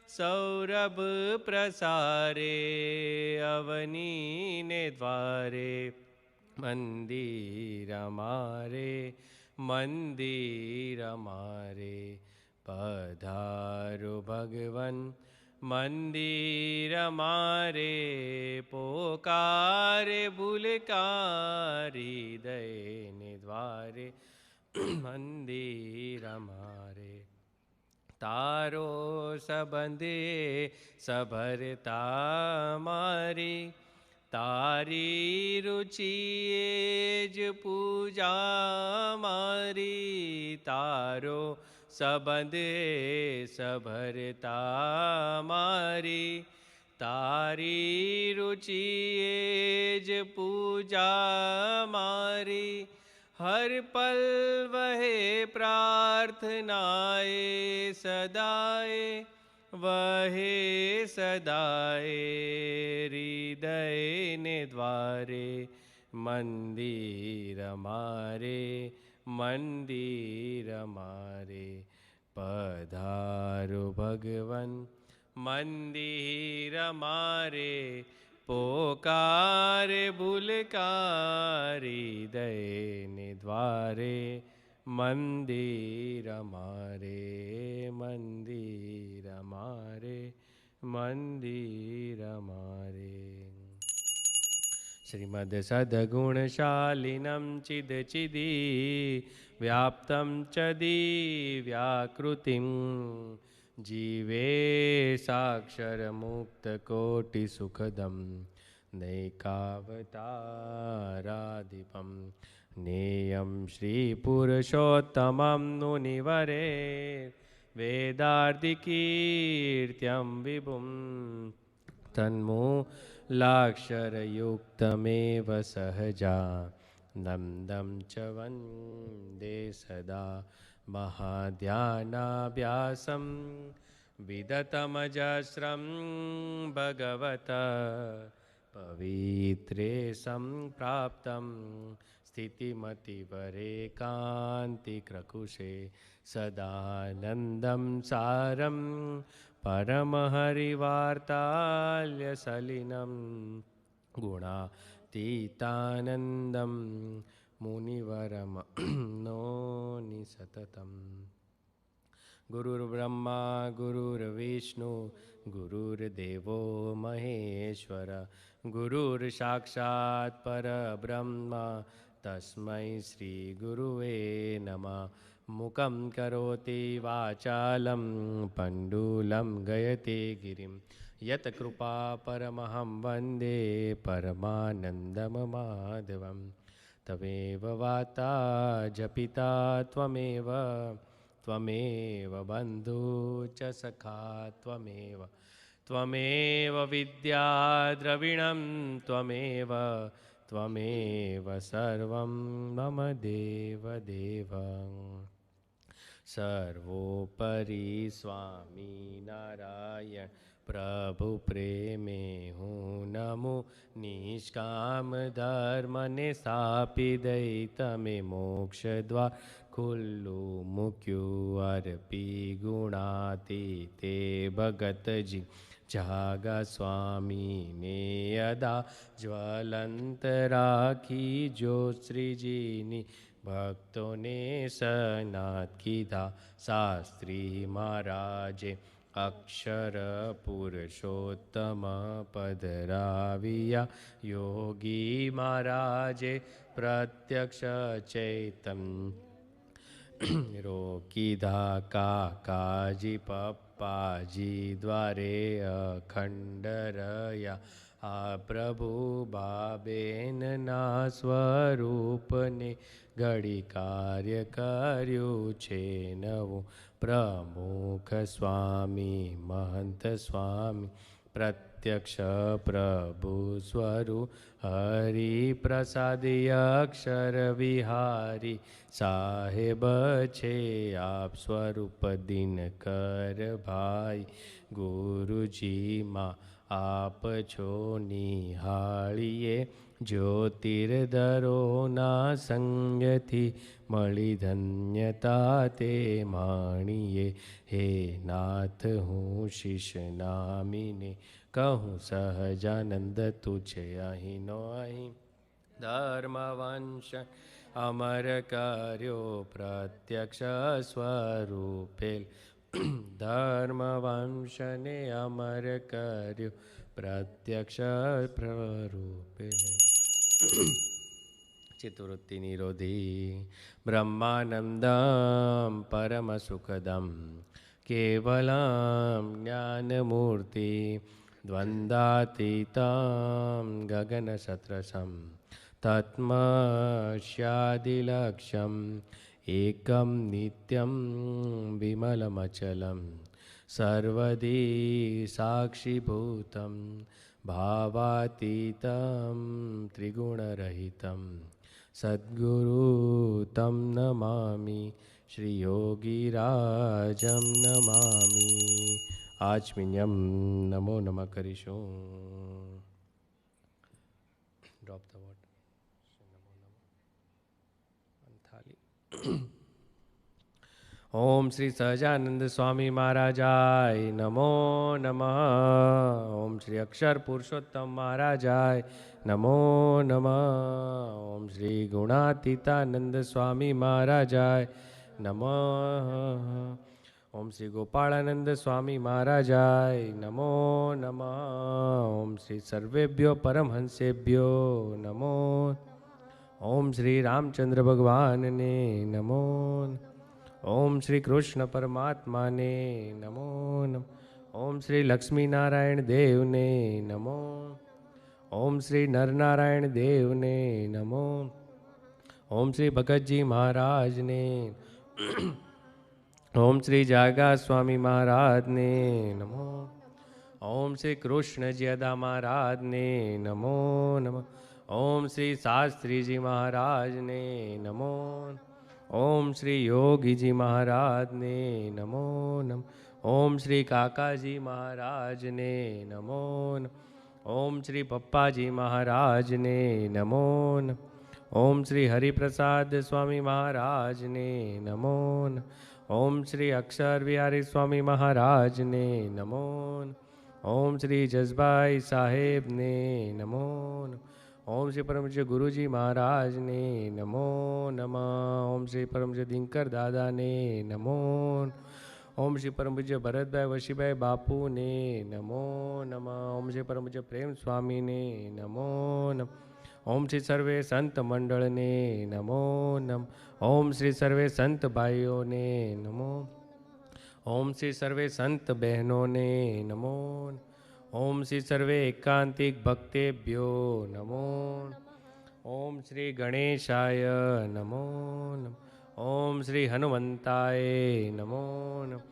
સૌરભ પ્રસારે અવનીને દ્વારે મંદિર અમારે પધારો ભગવન મંદિર અમારે પોકારે ભૂલકારી દયને દ્વારે મંદિર અમારે તારો સંબંધે સભરતા મારી તારી રુચિએ જ પૂજા મારી તારો સંબંધે સભરતા મારી તારી રુચિએ જ પૂજા મારી હર પલ વહે પ્રાર્થનાએ સદાએ વહે સદાએ હૃદયને દ્વારે મંદિર અમારે પધારો ભગવન મંદિર અમારે પોકારે ભૂલકારી દયને દ્વારે મંદિર અમારે શ્રીમદ સદગુણશાલિનમ ચિદચિદી વ્યાપ્તમ ચ દિવ્યાકૃતિમ જીવે સાક્ષરમુક્તકોટિસુખદમ નૈકાવતારાધિપમ નેયં શ્રીપુરુષોત્તમં મુનિવરે વેદાર્ધિકીર્ત્યં વિભું તન્મૂલાક્ષરયુક્તમેવ સહજા નંદં ચ વંદે સદા મહાધ્યાનાભ્યાસં વિદતમજસ્રં ભગવત પવિત્રે સંપ્રાપ્તં સ્થિતિમતિવરેકાંતિક્રકુશે સદાનંદં સારં પરમહરિવાર્તાલ્યસલિनं ગુણાતીતાનંદં મુનિવરમ નોનિ સતતમ ગુરુર્બ્રહ્મા ગુરુર્વિષ્ણુ ગુરુર્દેવો મહેશ્વર ગુરુર્સાક્ષાત્ પરબ્રહ્મ તસ્मै શ્રી ગુરુવે નમઃ મુખં કરોતિ વાચાલં પંડુલં ગયતે ગિરિં યત કૃપા પરમહં વંદે પરમાનંદમ માધવં તમેવ વાતા જપિતા ત્વમેવ બંધુ ચ સખા ત્વમેવ વિદ્યા દ્રવિણં ત્વમેવ સર્વં મમ દેવ સર્વોપરી સ્વામી નારાયણ પ્રભુ પ્રેમે હું નમો નિષ્કામ ધર્મને સ્થાપી દઈ તમે મોક્ષ દ્વાર ખુલ્લું મૂક્યું અર્પી ગુણાતીતે ભગતજી જાગા સ્વામીને અદા જ્વલંત રાખી જો શ્રીજીની ભક્તોને સનાત કીધા શાસ્ત્રી મહારાજે અક્ષર પુરુષોત્તમ પધરાવ્યા યોગી મહારાજે પ્રત્યક્ષ ચૈતન્ય રોકીધા કાકાજી પપ્પાજી દ્વારે અખંડ રહ્યા આ પ્રભુ બાબેનના સ્વરૂપને ઘડી કાર્ય કર્યું છે નવું પ્રમુખ સ્વામી મહંત સ્વામી પ્રત્યક્ષ પ્રભુ સ્વરૂપ હરિપ્રસાદી અક્ષર વિહારી સાહેબ છે આપ સ્વરૂપ દિનકર ભાઈ ગુરુજીમાં આપ છો નિહાળીએ જ્યોતિર્ધરોના સંગથી મળી ધન્યતા તે માણીએ. હે નાથ હું શિષ નામીને કહું સહજાનંદ તું છે અહીંનો અહીં. ધર્મવંશ અમર કર્યો પ્રત્યક્ષ સ્વરૂપે. ધર્મવંશને અમર કર્યો પ્રત્યક્ષ સ્વરૂપે. ચિત્તવૃત્તિ નિરોધી બ્રહ્માનંદમ પરમ સુખદમ કેવલમ જ્ઞાનમૂર્તિ દ્વંદ્વાતીતમ ગગનસત્રસમ તત્મસ્યાદિલક્ષ્યમ એકમ નિત્યમ વિમલમચલમ સર્વદી સાક્ષીભૂતમ ભાવાતીતમ ત્રિગુણરહિતમ સદ્ગુરુ તમ નમામિ શ્રી યોગીરાજમ નમામિ. આચમિન્યમ નમો નમઃ કરીશું. Drop the water. Om Shri Sahajanand Swami મહારાજાય નમો નમઃ. ઓમ શ્રી અક્ષર પુરુષોત્તમ મહારાજાય નમો નમઃ. ઓમ શ્રી ગુણાતીતાનંદ સ્વામી મહારાજાય નમઃ. ઓમ શ્રી ગોપાળાનંદ સ્વામી મહારાજાય નમો નમઃ. ઓમ શ્રી સર્વેભ્યો પરમહંસેભ્યો નમો. ઓમ શ્રી રામચંદ્ર ભગવાનને નમો. ઓમ શ્રી કૃષ્ણ પરમાત્માને નમો નમઃ. ઓમ શ્રી લક્ષ્મીનારાયણ દેવને નમો. ઓમ શ્રી નરનારાયણ દેવને નમો. ઓમ શ્રી ભગતજી મહારાજને. ઓમ શ્રી જાગા સ્વામી મહારાજને નમો. ઓમ શ્રી કૃષ્ણજી અદા મહારાજને નમો નમઃ. ઓમ શ્રી શાસ્ત્રીજી મહારાજને નમો. ઓમ શ્રી યોગીજી મહારાજને નમો નમઃ. ઓમ શ્રી કાકાજી મહારાજને નમો નમઃ. ઓમ શ્રી પપ્પાજી મહારાજને નમો નમઃ. ઓમ શ્રી હરિપ્રસાદ સ્વામી મહારાજને નમો નમઃ. ઓમ શ્રી અક્ષર વિહારી સ્વામી મહારાજને નમો નમઃ. ઓમ શ્રી જસભાઈ સાહેબને નમો નમઃ. ઓમ શ્રી પરમપૂજ્ય ગુરુજી મહારાજને નમો નમઃ. ઓમ શ્રી પરમપૂજ્ય દિનકર દાદાને નમો નમઃ. ઓમ શ્રી પરમપૂજ્ય ભરતભાઈ વશીભાઈ બાપુને નમો નમઃ. ઓમ શ્રી પરમપૂજ્ય પ્રેમ સ્વામીને નમો નમઃ. ઓમ શ્રી સર્વે સંત મંડળને નમો નમઃ. ઓમ શ્રી સર્વે સંત ભાઈઓને નમો. ઓમ શ્રી સર્વે સંત બહેનોને નમો. ઓમ શ્રી સર્વે એકાંતિક ભક્તેભ્યો નમો. ઓમ શ્રી ગણેશાય નમો નમઃ. ઓમ શ્રી હનુમંતાય નમો નમઃ.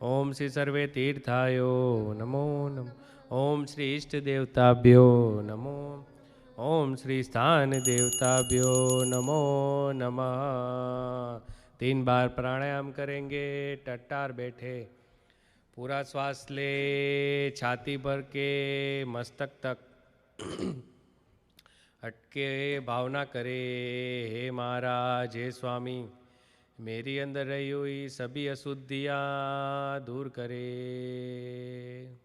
ઓમ શ્રી સર્વે તીર્થાયો નમો નમઃ. ઓમ શ્રી ઇષ્ટ દેવતાભ્યો નમો. ओम श्री स्थान देवताभ्यो नमो नमः. 3 बार प्राणायाम करेंगे. टट्टार बैठे, पूरा श्वास ले, छाती भर के मस्तक तक अटके भावना करे, हे महाराज, हे स्वामी, मेरी अंदर रही हुई सभी अशुद्धियाँ दूर करे.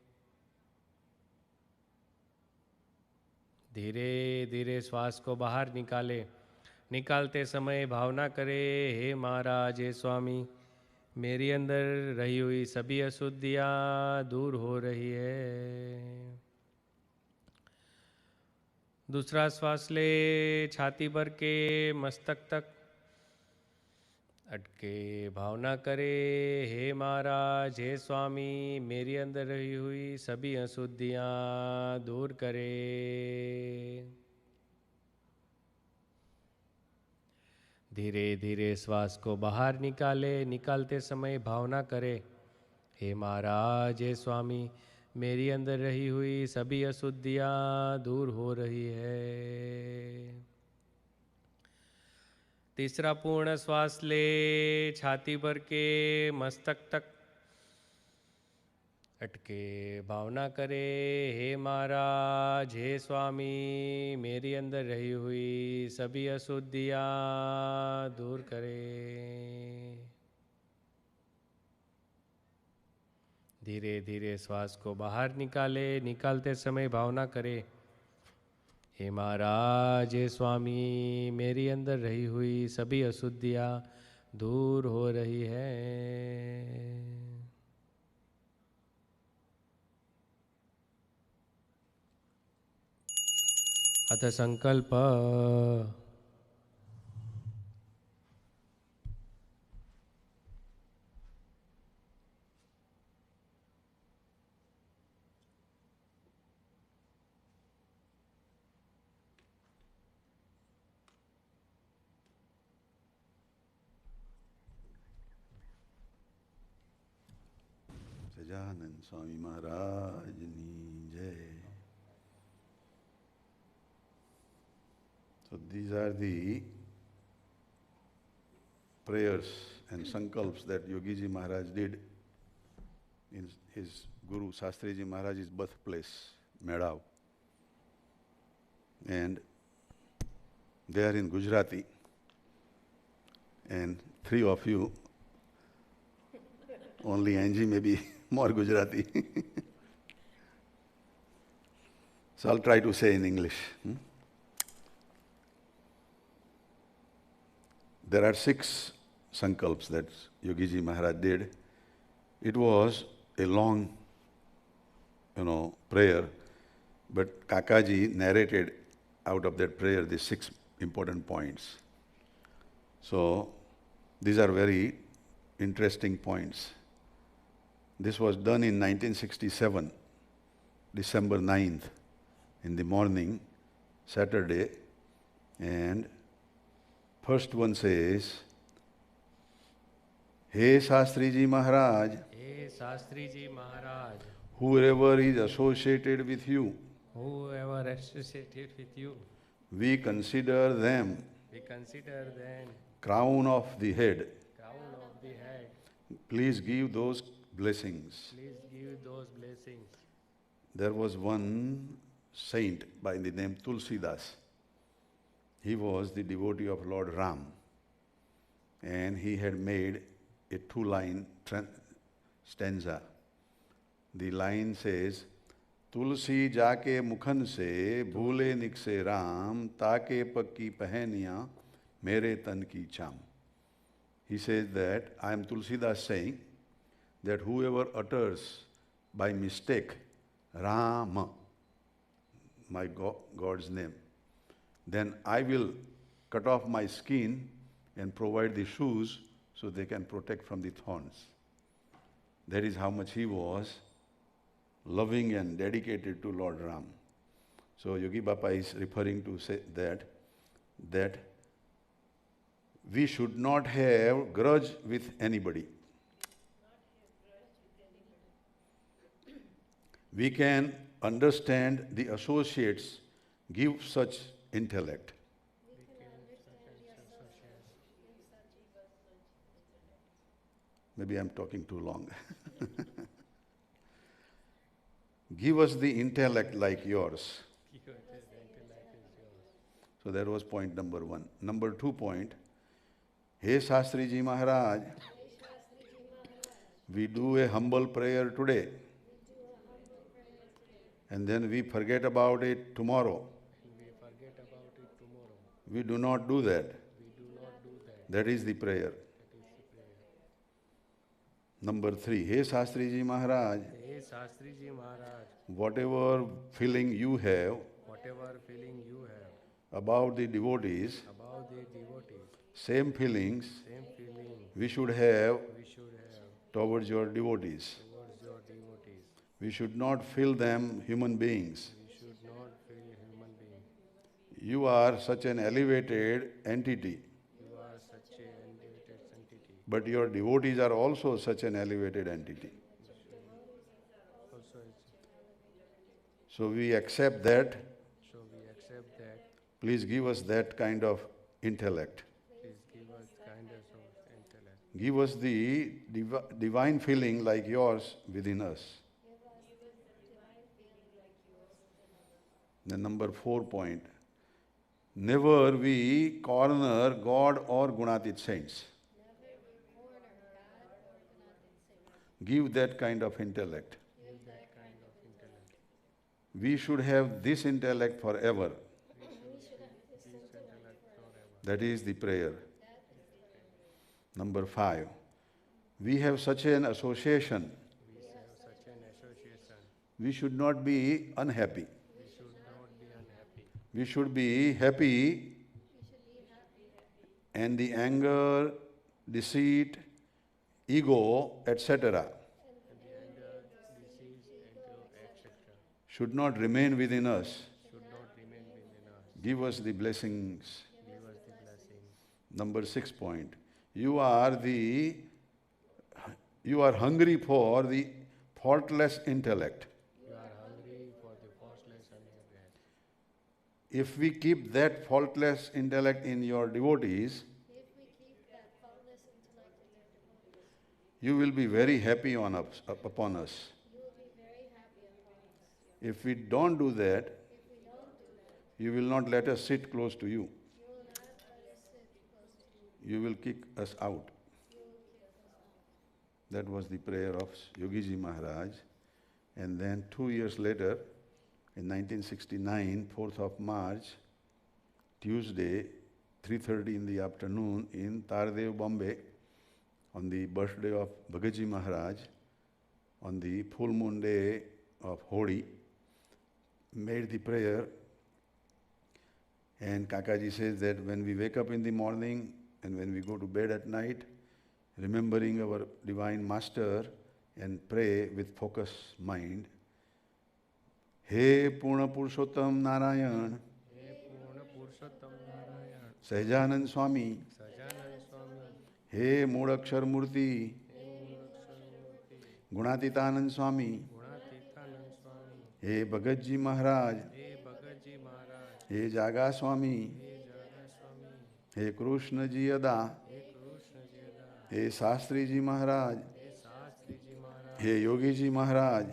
धीरे धीरे श्वास को बाहर निकाले. निकालते समय भावना करे, हे महाराज, हे स्वामी, मेरी अंदर रही हुई सभी अशुद्धियाँ दूर हो रही है. दूसरा श्वास ले, छाती भर के मस्तक तक अटके भावना करे, हे महाराज, हे स्वामी, मेरी अंदर रही हुई सभी अशुद्धियाँ दूर करे. धीरे धीरे श्वास को बाहर निकाले. निकालते समय भावना करे, हे महाराज, हे स्वामी, मेरी अंदर रही हुई सभी अशुद्धियाँ दूर हो रही है. तीसरा पूर्ण श्वास ले, छाती भर के मस्तक तक अटके भावना करे, हे महाराज, हे स्वामी, मेरी अंदर रही हुई सभी अशुद्धियाँ दूर करे। धीरे धीरे श्वास को बाहर निकाले। निकालते समय भावना करे, हे महाराज, हे स्वामी, मेरी अंदर रही हुई सभी अशुद्धियाँ दूर हो रही है। अथ संकल्प। सजानंद स्वामी महाराज की जय. So these are the prayers and sankalps that Yogi Ji Maharaj did in his Guru Shastri Ji Maharaj's birthplace, Medhav. And they are in Gujarati. And three of you, only Angie may be more Gujarati. So I'll try to say in English. There are 6 sankalps that Yogi Ji Maharaj did. It was a long, prayer, but Kakaji narrated out of that prayer the 6 important points. So these are very interesting points. This was done in 1967, December 9th, in the morning, Saturday, and first one says, Hey Shastri Ji Maharaj, hey Shastri ji Maharaj, whoever is associated with you, whoever associated with you, we consider them we consider them crown of the head. crown of the head. Please give those blessings. Please give those blessings. There was one saint by the name Tulsidas. He was the devotee of Lord Ram, and he had made a 2-line stanza. The line says, तुलसी जाके मुखन से भूले निकसे राम, ताके पक्की पहनिया मेरे तन की चाम. He says that, I am Tulsidas saying that whoever utters by mistake Rama, my God's name, then I will cut off my skin and provide the shoes so they can protect from the thorns. That is how much he was loving and dedicated to Lord Ram. So Yogi Baba is referring to say that we should not have grudge with anybody. We can understand the associates give such intellect. Maybe I'm talking too long. Give us the intellect like yours. So that was point number 1. Number 2 point, Hey Shastri Ji Maharaj, we do a humble prayer today, and then we forget about it tomorrow. We do not do that. That is the prayer. Number 3, Hey Shastri Ji Maharaj, hey Shastri ji Maharaj, whatever feeling you have whatever feeling you have about the devotees, about the devotees, same feelings same feeling we should have we should have towards your devotees. towards your devotees. We should not feel them human beings. We should not feel human being. You are such an elevated entity, You are such an elevated entity. but your devotees are also such an elevated entity. Also, So we accept that. so we accept that. Please give us that kind of intellect. Please give us kindness of intellect. Give us the divine feeling like yours within us. The number 4 point, never we corner God or Gunatit saints. Give that kind of intellect. We should have this intellect forever. That is the prayer. Number 5, we have such an association. We should not be unhappy. We should be happy, and the anger, deceit, ego, etc. should not remain within us. Give us the blessings. Number 6 point, you are hungry for the faultless intellect. If we keep that faultless intellect in your devotees, you will be very happy upon us. If we don't do that, you will not let us sit close to you. You will kick us out. That was the prayer of Yogi Ji Maharaj. And then 2 years later, in 1969, 4th of March, Tuesday, 3:30 in the afternoon in Tardev, Bombay, on the birthday of Bhagaji Maharaj, on the full moon day of Holi, made the prayer. And Kakaji says that when we wake up in the morning and when we go to bed at night, remembering our Divine Master and pray with focused mind, He Purna Purushottam Narayan, Sahajanand Swami, He Mudakshar Murti, Gunatitanand Swami, He Bhagatji Maharaj, He Jaga Swami, He Krishna Ji Ada, He Shastri Ji Maharaj, He Yogi Ji Maharaj,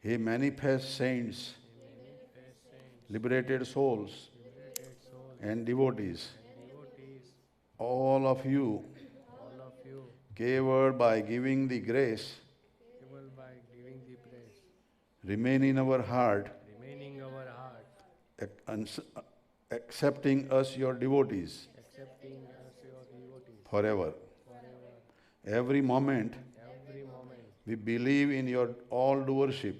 He manifest saints, liberated souls, and devotees, all of you, keyword by giving the grace, remain in our heart, accepting us your devotees forever. Every moment we believe in your all-doership,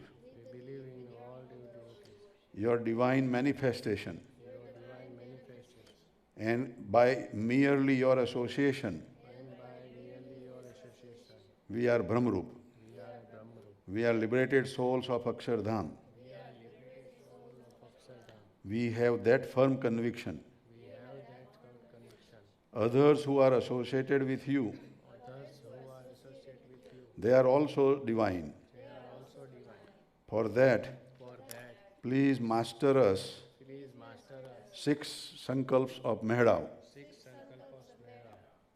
your divine manifestation, and by merely your association, we are Brahmarup. We are liberated souls of Akshardham. We have that firm conviction. Others who are associated with you, they are also divine. For that, please master us 6 sankalps of Mehdav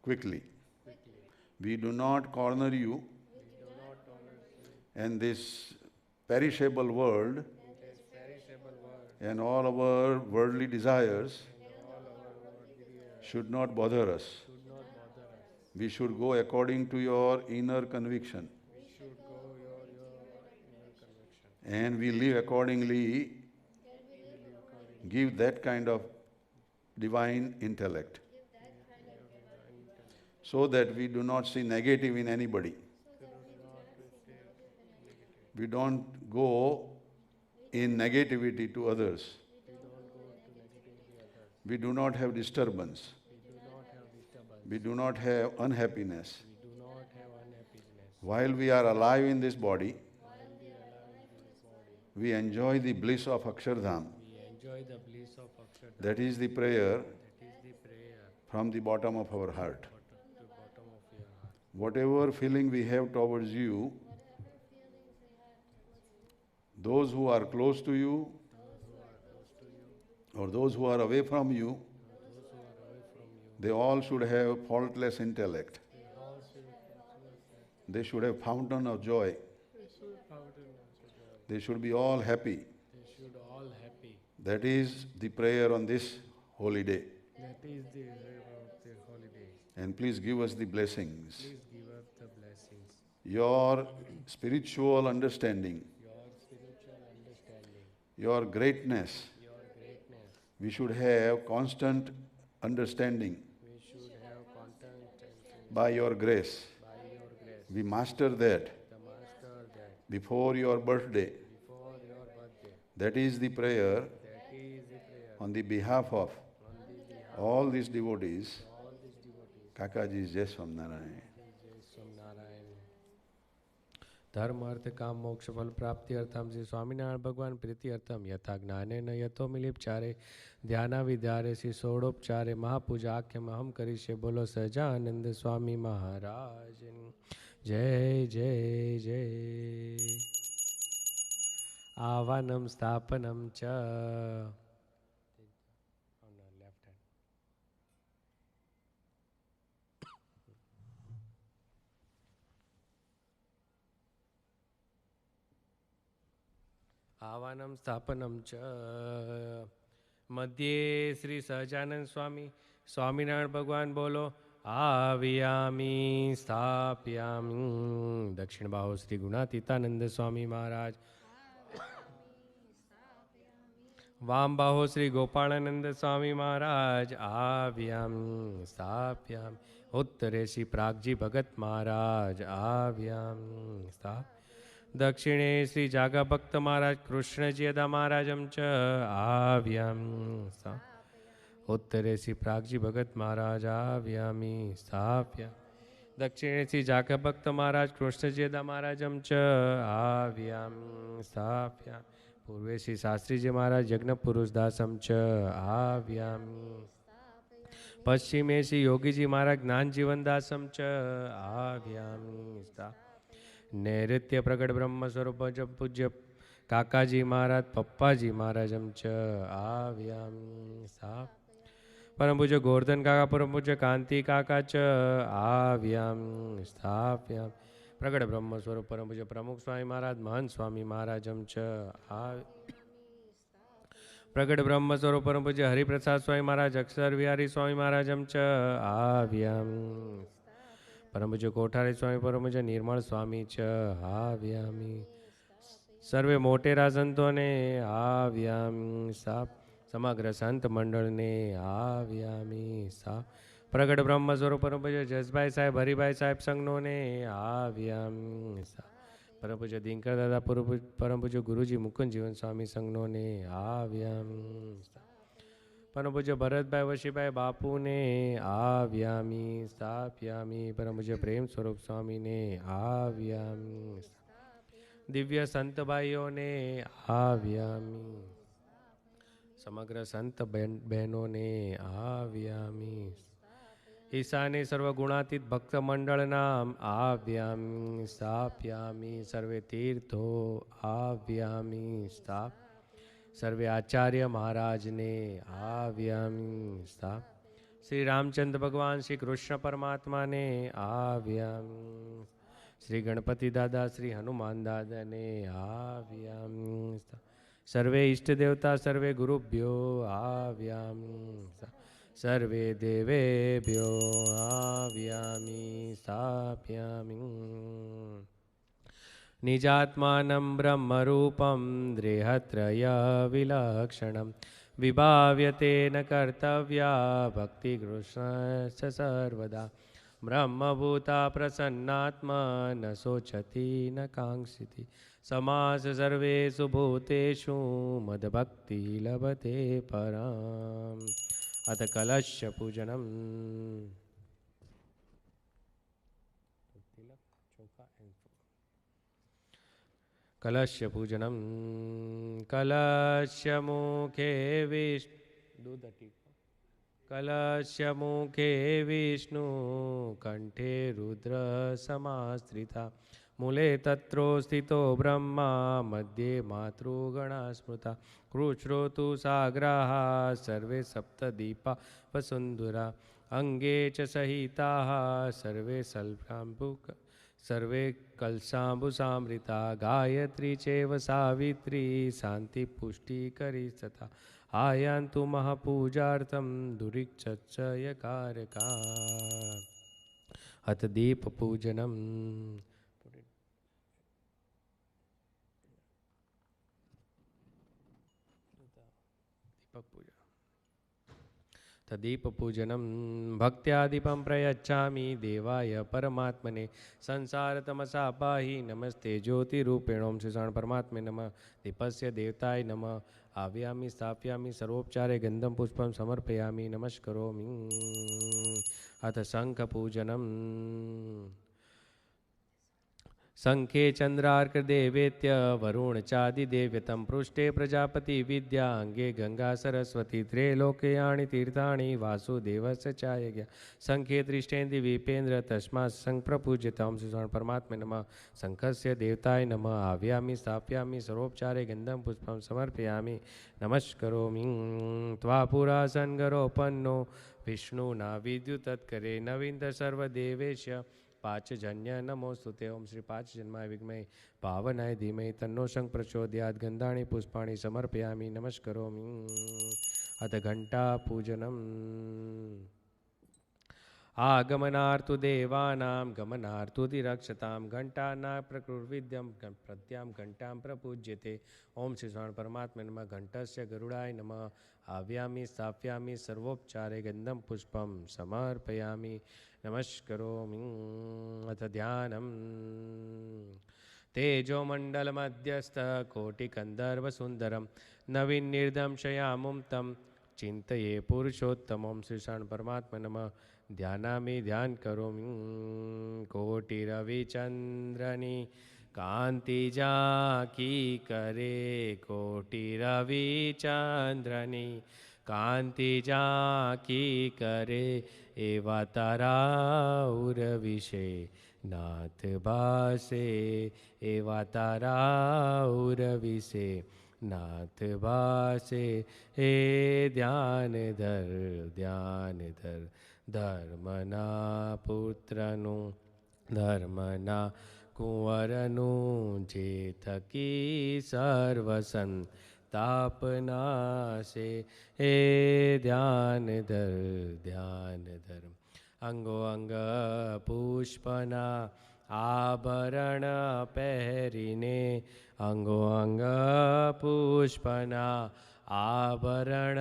quickly. We do not corner you and this perishable world and all our worldly desires should not bother us. We should go according to your inner conviction. And we live accordingly, give that kind of divine intellect, so that we do not see negative in anybody. We don't go in negativity to others. We do not have disturbance. We do not have unhappiness. While we are alive in this body, we enjoy the bliss of Akshardham. That is the prayer from the bottom of our heart. Whatever feeling we have towards you, those who are close to you or those who are away from you, they all should have faultless intellect. They should have fountain of joy. They should be all happy. That is the prayer on this holy day. That is the prayer of the holiday. And please give us the blessings. Please give us the blessings. Your spiritual understanding, Your spiritual understanding, your greatness. your greatness. We should have constant understanding We should have content and by your grace. by your grace. We master that The master that before your birthday. before your birthday. That is the prayer That is the prayer on the behalf of on the behalf all these devotees. of all these devotees. Kakaji Jai Swaminarayan. જય સ્વામિનારાયણ. ધર્મ અર્થ કામ મોક્ષ ફલ પ્રાપ્તિ અર્થમ શ્રી સ્વામિનારાયણ ભગવાન પ્રીતિ અર્થમ યથા જ્ઞાને ન યથો મિલિપચારે ધ્યાના વિધારે શ્રી ષોડોપચારે મહાપૂજા આખ્યમ અહમ કરીશે. બોલો સહજાનંદ સ્વામી મહારાજ જય જય જય. આવાનમ સ્થાપનમ ચ લેફ્ટ હેન્ડ. આવાનમ સ્થાપનમ ચ મધ્યે શ્રી સહજાનંદ સ્વામી સ્વામિનારાયણ ભગવાન બોલો આવ્યામી સ્થાપ્યામી. દક્ષિણ બાહુ શ્રી ગુણાતીતાનંદ સ્વામી મહારાજ. વામ બાહો શ્રી ગોપાળાનંદ સ્વામી મહારાજ આવ્યામી સ્થાપ્યામી. ઉત્તરે શ્રી પ્રાગજી ભગત મહારાજ આવ્યામી સ્થાપ્યામી. દક્ષિણે શ્રી જાગા ભક્ત મહારાજ કૃષ્ણજી અદા મહારાજમ ચ આવ્યામી. ઉત્તરે શ્રી પ્રાગજી ભગત મહારાજ આવ્યામી સ્થાપ્યા. દક્ષિણે શ્રી જાગા ભક્ત મહારાજ કૃષ્ણજી અદા મહારાજમ ચ આવ્યામી સ્થાપ્યા. પૂર્વે શ્રી શાસ્ત્રીજી મહારાજ યજ્ઞ પુરુષ દાસમ ચ આવ્યામી. પશ્ચિમે શ્રી યોગીજી મહારાજ જ્ઞાન જીવન દાસમ ચ આવ્યામી સ્થાપ્યા. નૈઋત્ય પ્રગટ બ્રહ્મ સ્વરૂપ પૂજ્ય કાકાજી મહારાજ પપ્પાજી મહારાજમ ચ આવ્યામી સ્થાપ. પરમ પૂજ્ય ગોર્ધન કાકા પરમ પૂજ્ય કાંતિ કાકા ચ આવ્યામી સ્થાપ્યામ. પ્રગટ બ્રહ્મ સ્વરૂપ પરમ પૂજ્ય પ્રમુખ સ્વામી મહારાજ મહંત સ્વામી મહારાજમ ચ પ્રગટ બ્રહ્મ સ્વરૂપ પરમ પૂજ્ય હરિપ્રસાદ સ્વામી મહારાજ અક્ષર વિહારી સ્વામી મહારાજમ ચ આવ્યામી. પરમ પૂજ્ય કોઠારી સ્વામી પરમ પૂજ્ય નિર્મળ સ્વામી ચ આવ્યામી. સર્વે મોટેરા સંતોને આવ્યામી સાપ. સમગ્ર સંત મંડળને આવ્યામી સાપ. પ્રગટ બ્રહ્મ સ્વરૂપ પરમ પૂજ્ય જસભાઈ સાહેબ હરિભાઈ સાહેબ સંઘનોને આવ્યામી સાપ. પરમ પૂજ્ય દિનકર દાદા પરમ પૂજ્ય ગુરુજી મુકુંદ જીવન સ્વામી સંઘનોને આવ્યામી સાપ. પરમ પૂજ્ય ભરતભાઈ વશીભાઈ બાપુને આવ્યામી સ્થાપ્યામી. પરમ પૂજ્ય પ્રેમ સ્વરૂપ સ્વામીને આવ્યામી. દિવ્ય સંત ભાઈઓને આવ્યામી. સમગ્ર સંત બહેનોને આવ્યામી. ઈશાને સર્વ ગુણાતીત ભક્ત મંડળના આવ્યામી સ્થાપ્યામી. સર્વે તીર્થો આવ્યામી સ્થાપ. સર્વે આચાર્ય મહારાજને આવ્યામી સ્થાપ. શ્રી રામચંદ્ર ભગવાન શ્રી કૃષ્ણ પરમાત્માને આવ્યામી. શ્રી ગણપતિ દાદા શ્રી હનુમાન દાદાને આવ્યામી સ્થાપ. સર્વે ઈષ્ટ દેવતા સર્વે ગુરુભ્યો આવ્યામી સ્થાપ. સર્વે દેવેભ્યો આવ્યામી સ્થાપ્યામી. નિજાત્માનં બ્રહ્મરૂપં દેહત્રય વિલક્ષણં વિભાવ્યતે ન કર્તવ્યા ભક્તિ કૃષ્ણસ્ય સર્વદા. બ્રહ્મભૂતા પ્રસન્નાત્મા ન શોચતી ન કાંક્ષિતિ. સમાસ સર્વેષુ ભૂતેષુ મદભક્તિ લભતે પરામ. અથ કલશ્ય પૂજનમ. કલશ્ય પૂજનમ. કલશ્ય મુખે વિષ્ણુ કલશ્ય મુખે વિષ્ણુ કંઠે રુદ્ર સમાશ્રિતા. મૂલે તત્રો સ્થિતો બ્રહ્મા મધ્યે માતૃગણા સ્મૃતા. કૃશ્રોતુ સાગ્રાહ સર્વે સપ્તદીપા વસુંધરા. અંગે ચ સહિતા સર્વે સર્વે કલશાંબુસામૃતા. ગાયત્રી ચેવ સાવિત્રી શાંતિ પુષ્ટિ કરી તથા. आयान्तु महापूजार्थं दुरिक्षत्स यकारका अथ दीपपूजनम् तदीपपूजनं भक्त्या दीपं प्रयच्छामि देवाय परमात्मने संसारतमसा पाहि नमस्ते ज्योतिरूपेण ओम श्री शरण परमात्मे नमः दीपस्य देवताय नमः आव्यामि स्थापयामि सर्वोपचारे गंधम पुष्पं समर्पयामि नमस्करोमि अथ शंखपूजनम् शंखे चंद्रार्कदेवेत्य वरुण चादिदेव्यतं पृष्ठे प्रजापति विद्या अंगे गंगा सरस्वती त्रैलोक्याणि तीर्थानि वासुदेवस्य चायज्ञ शंखे त्रिष्ठेन्दि विपेन्द्र तस्मात् शंख प्रपूज्यते ओम श्री परमात्मे नमः शंखस्य देवताय नमः आव्यामि स्थापयामि सर्वोपचारे गंधम पुष्पं समर्पयामि नमस्करोमि त्वा पुरा सन्गरोपन्नो विष्णुना विद्युतत्करे नवीन्द्र सर्वदेवेश पाचजन्य नमोस्तुते ओम श्री पाचजन्माय विद्महे पावनाय धीमहि तन्नो शंख प्रचोदयात् गन्धानि पुष्पाणि समर्पयामि नमस्करोमि अथ घण्टापूजनम् आगमनार्तु देवानां गमनार्तुतिरक्षतां घण्टानां प्रकृर्विद्यं प्रत्यां घण्टां प्रपूज्यते ओम श्री शरण परमात्मे नमः घण्टस्य गरुडाय नमः आव्यामि स्थापयामि सर्वोपचारे गन्धं पुष्पं समर्पयामि नमस्करोमि अथ ध्यानम् तेजोमण्डलमध्यस्थः कोटिकन्दर्वसुन्दरं नवीन्निर्धं शयामुं तं चिन्तये पुरुषोत्तमं श्री शरण परमात्मा नमः ध्यानामि ध्यान करोमि कोटिरविचन्द्रनि कांति जाकी करे कोटिरविचन्द्रनि कांति जाकी करे एवा तारा उर्विषे नाथ भासे एवा तारा उर्विषे नाथ भासे हे ध्यान धर धर्मना पुत्रनु धर्मना कुंवरनु जे थकी सर्वसंतापनाशे हे ध्यान धर अंगो अंग पुष्पना आभरण पहरीने अंगो अंग पुष्पना आभरण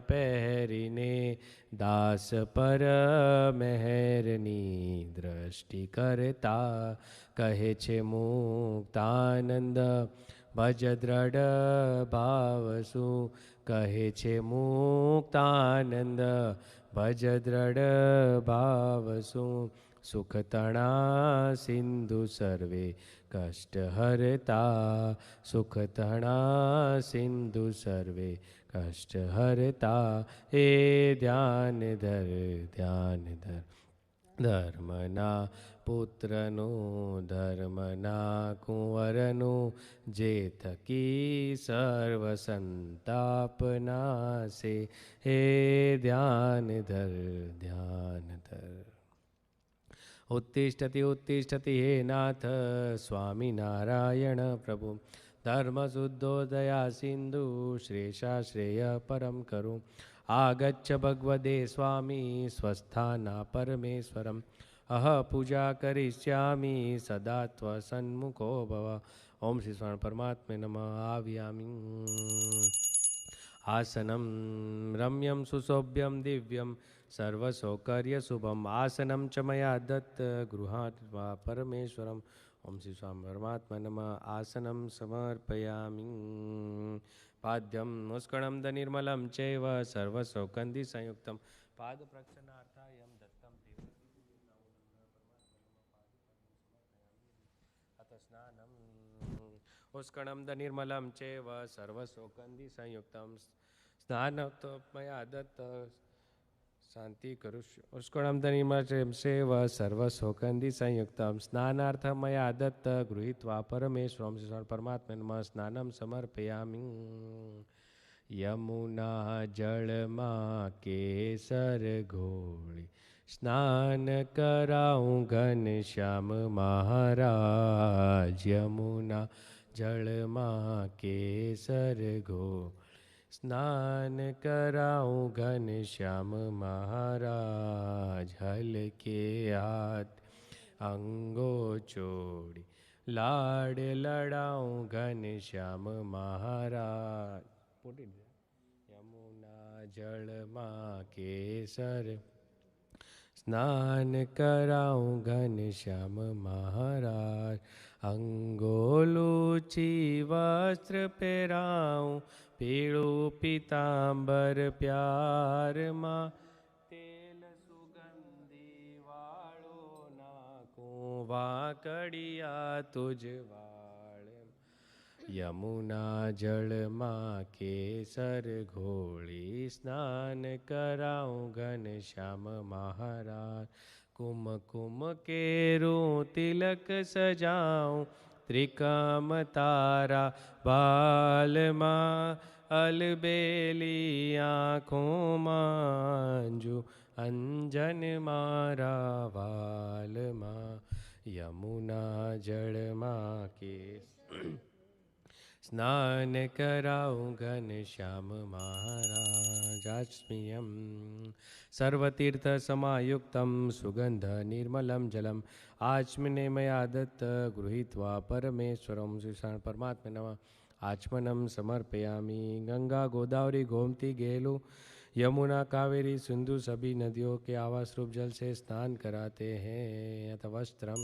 पहरीने दास पर मेहरनी दृष्टि करता कहे छे मुक्तानंद भज दृढ़ भावसु कहे छे मुक्तानंद भज दृढ़ भावसु सुख तणा सिंधु सर्वे कष्ट हरता सुख तणा सिंधु सर्वे कष्ट हरता हे ध्यान धर धर्मना पुत्रनु धर्मना कुंवरनु जे थकी सर्वसंतापनासे हे ध्यान धर उत्तिष्ठति उत्तिष्ठति हे नाथ स्वामी नारायण प्रभु धर्मशुद्धोदया सिंधु श्रेषाश्रेय परम करु आगच्छ भगवदे स्वामी स्वस्थाना परमेश्वरम अह पूजा करिष्यामि सदा त्वसन्मुखो भव ओम श्री स्वर्ण परमात्मे नमः आव्यामि आसनं रम्यं सुशोभ्यं दिव्यं सर्वसौकर्यशुभम् आसनं च मया दत्त गृहात् वा परमेश्वरम् ओम श्री स्वामी परमात्मा नमः आसनं समर्पयामि पाद्यं मुस्कणं दनिर्मलं चैव सर्वसौगन्धिसंयुक्तं पादप्रक्षालनार्थाय दत्तं अथ स्नानम् उस्कणं दनिर्मलं चैव सर्वसौगन्धिसंयुक्तं स्नानतो मया दत्त शांति करुष्य उस्कणं दनिर्मलं चैव सर्वसौगन्धिसंयुक्तं स्नानार्थं मया दत्त गृहीत्वा परमेश्वरं श्री परमात्मने नमः स्नानं समर्पयामि यमुना जलमा केसर घोळी स्नान कराऊं घनश्याम महाराज यमुना जलमा केसर घोळी સ્નાન કરાઉં ઘનશ્યામ મહારાજ હલકે હાથ અંગો ચોડી લાડ લડાઉં ઘનશ્યામ મહારાજ. યમુના જળમાં કેસર સ્નાન કરાઉં ઘનશ્યામ મહારાજ અંગોલુચી વસ્ત્ર પહેરાઉં પીળું પીતાંબર પ્યારમાં તેલ સુગંધી વાળો નાખું વાકડિયા તુજ વાળ યમુના જળમાં કેસર ઘોળી સ્નાન કરાઉં ઘનશ્યામ મહારાજ કુમકુમ કેરું તિલક સજાઉં ત્રિકમ તારા બાલમાં અલબેલી આંખોમાં અંજુ અંજન મારા વાલમાં યમુના જળમાં કેસ સ્નાન કરાઉં ઘનશ્યામ મહારાજાસ્મ્યમ સર્વતીર્થ સમાયુક્તમ સુગંધ નિર્મલમ જલમ આચમને મયા દત્ત ગૃહીત્વા પરમેશ્વરમ શ્રી પરમાત્મા નમઃ આચમનમ સમર્પયામી ગંગા ગોદાવરી गोमती गेलू यमुना कावेरी सिंधु सभी नदियों के आवास रूप जल से स्नान कराते हैं अथ वस्त्रम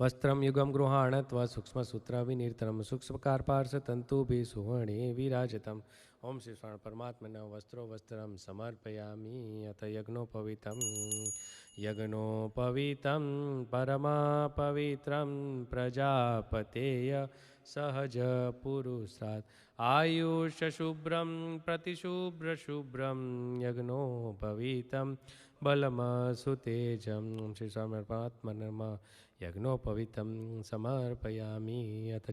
वस्त्रम युगम गृहाणत्व सूक्ष्म सूत्र विनिर्तनम सूक्ष्म कार्पार्श तंतु भी सुवर्णे विराजतम ओम श्री स्वर्ण परमात्मन वस्त्रो वस्त्रम समर्पयामि अथ यज्ञोपवीतम परमा पवित्रम प्रजापतेय सहज पुरुषात् आयुष शुभ्रम प्रतिशुभ्र शुभ्रम यज्ञोपवीतम बलम सुतेजम श्री स्वामी परमात्मन यज्ञोपवीतं समर्पयामि अथ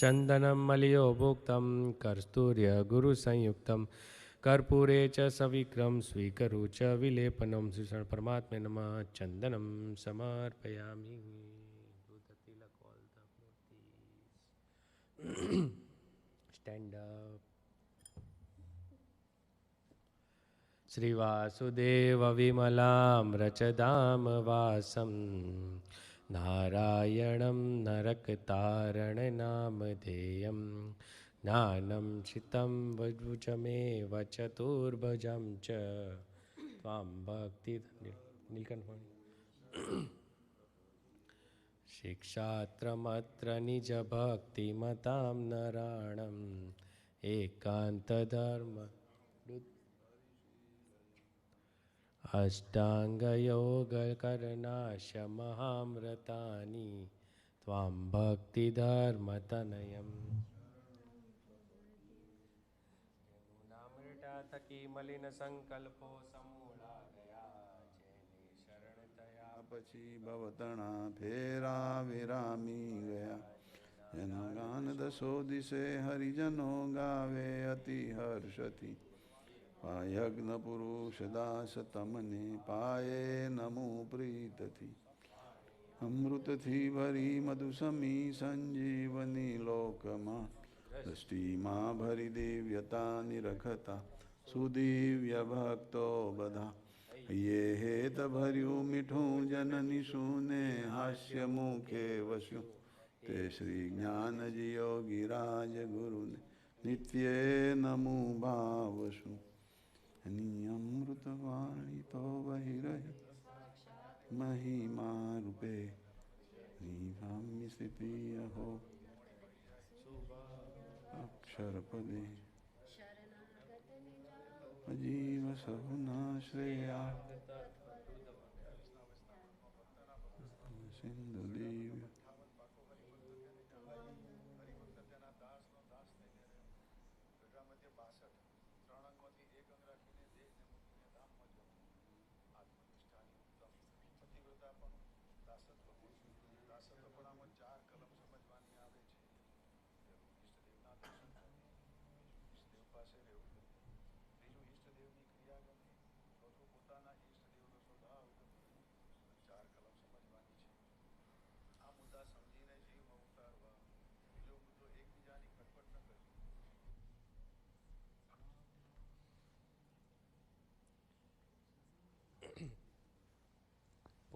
चन्दनं मलयो भुक्तं कर्स्तूर्य गुरुसंयुक्तं कर्पूरे च सविक्रम स्वीकरु च विलेपनं श्री परमात्मे नमः चन्दनं समर्पयामि. Stand up. श्रीवासुदेव विमलाम्रचदाम वासं नारायणं नरकतारणनामधेयं ज्ञानं शितं वज्रमेव चतुर्भुजं च त्वां भक्ति शिक्षात्रमत्र निजभक्तिमतां नराणम् एकान्तधर्म अष्टाङ्गयोगकरणाशमहामृतानि त्वां भक्तिधर्मतनयम् यमुनामृतातकी मलिनसङ्कल्पो समूलादया जेने शरणतया પછી ભવતણા ફેરા વિરામી ગયા જનગાન દસો દિશે હરિજનો ગાવે અતિ હર્ષથી યજ્ઞ પુરુષ દાસ તમને પાયે નમો પ્રીતથી અમૃતથી ભરી મધુસમી સંજીવની લોકમાં દૃષ્ટિમાં ભરી દિવ્યતા નિરખતા સુદિવ્ય ભક્તો બધા ये हेत भर्यु मिठू जननी सुने हास्य मुखे वस्यु ते श्री ज्ञान जी योगी राज गुरु ने नित्य नमो भावसु अमृत वाणी तो वही रहे महिमा रूपे निभाम्य स्थिति हो अक्षर पदे अजीव सहुना श्रेया सिंधु दिव्य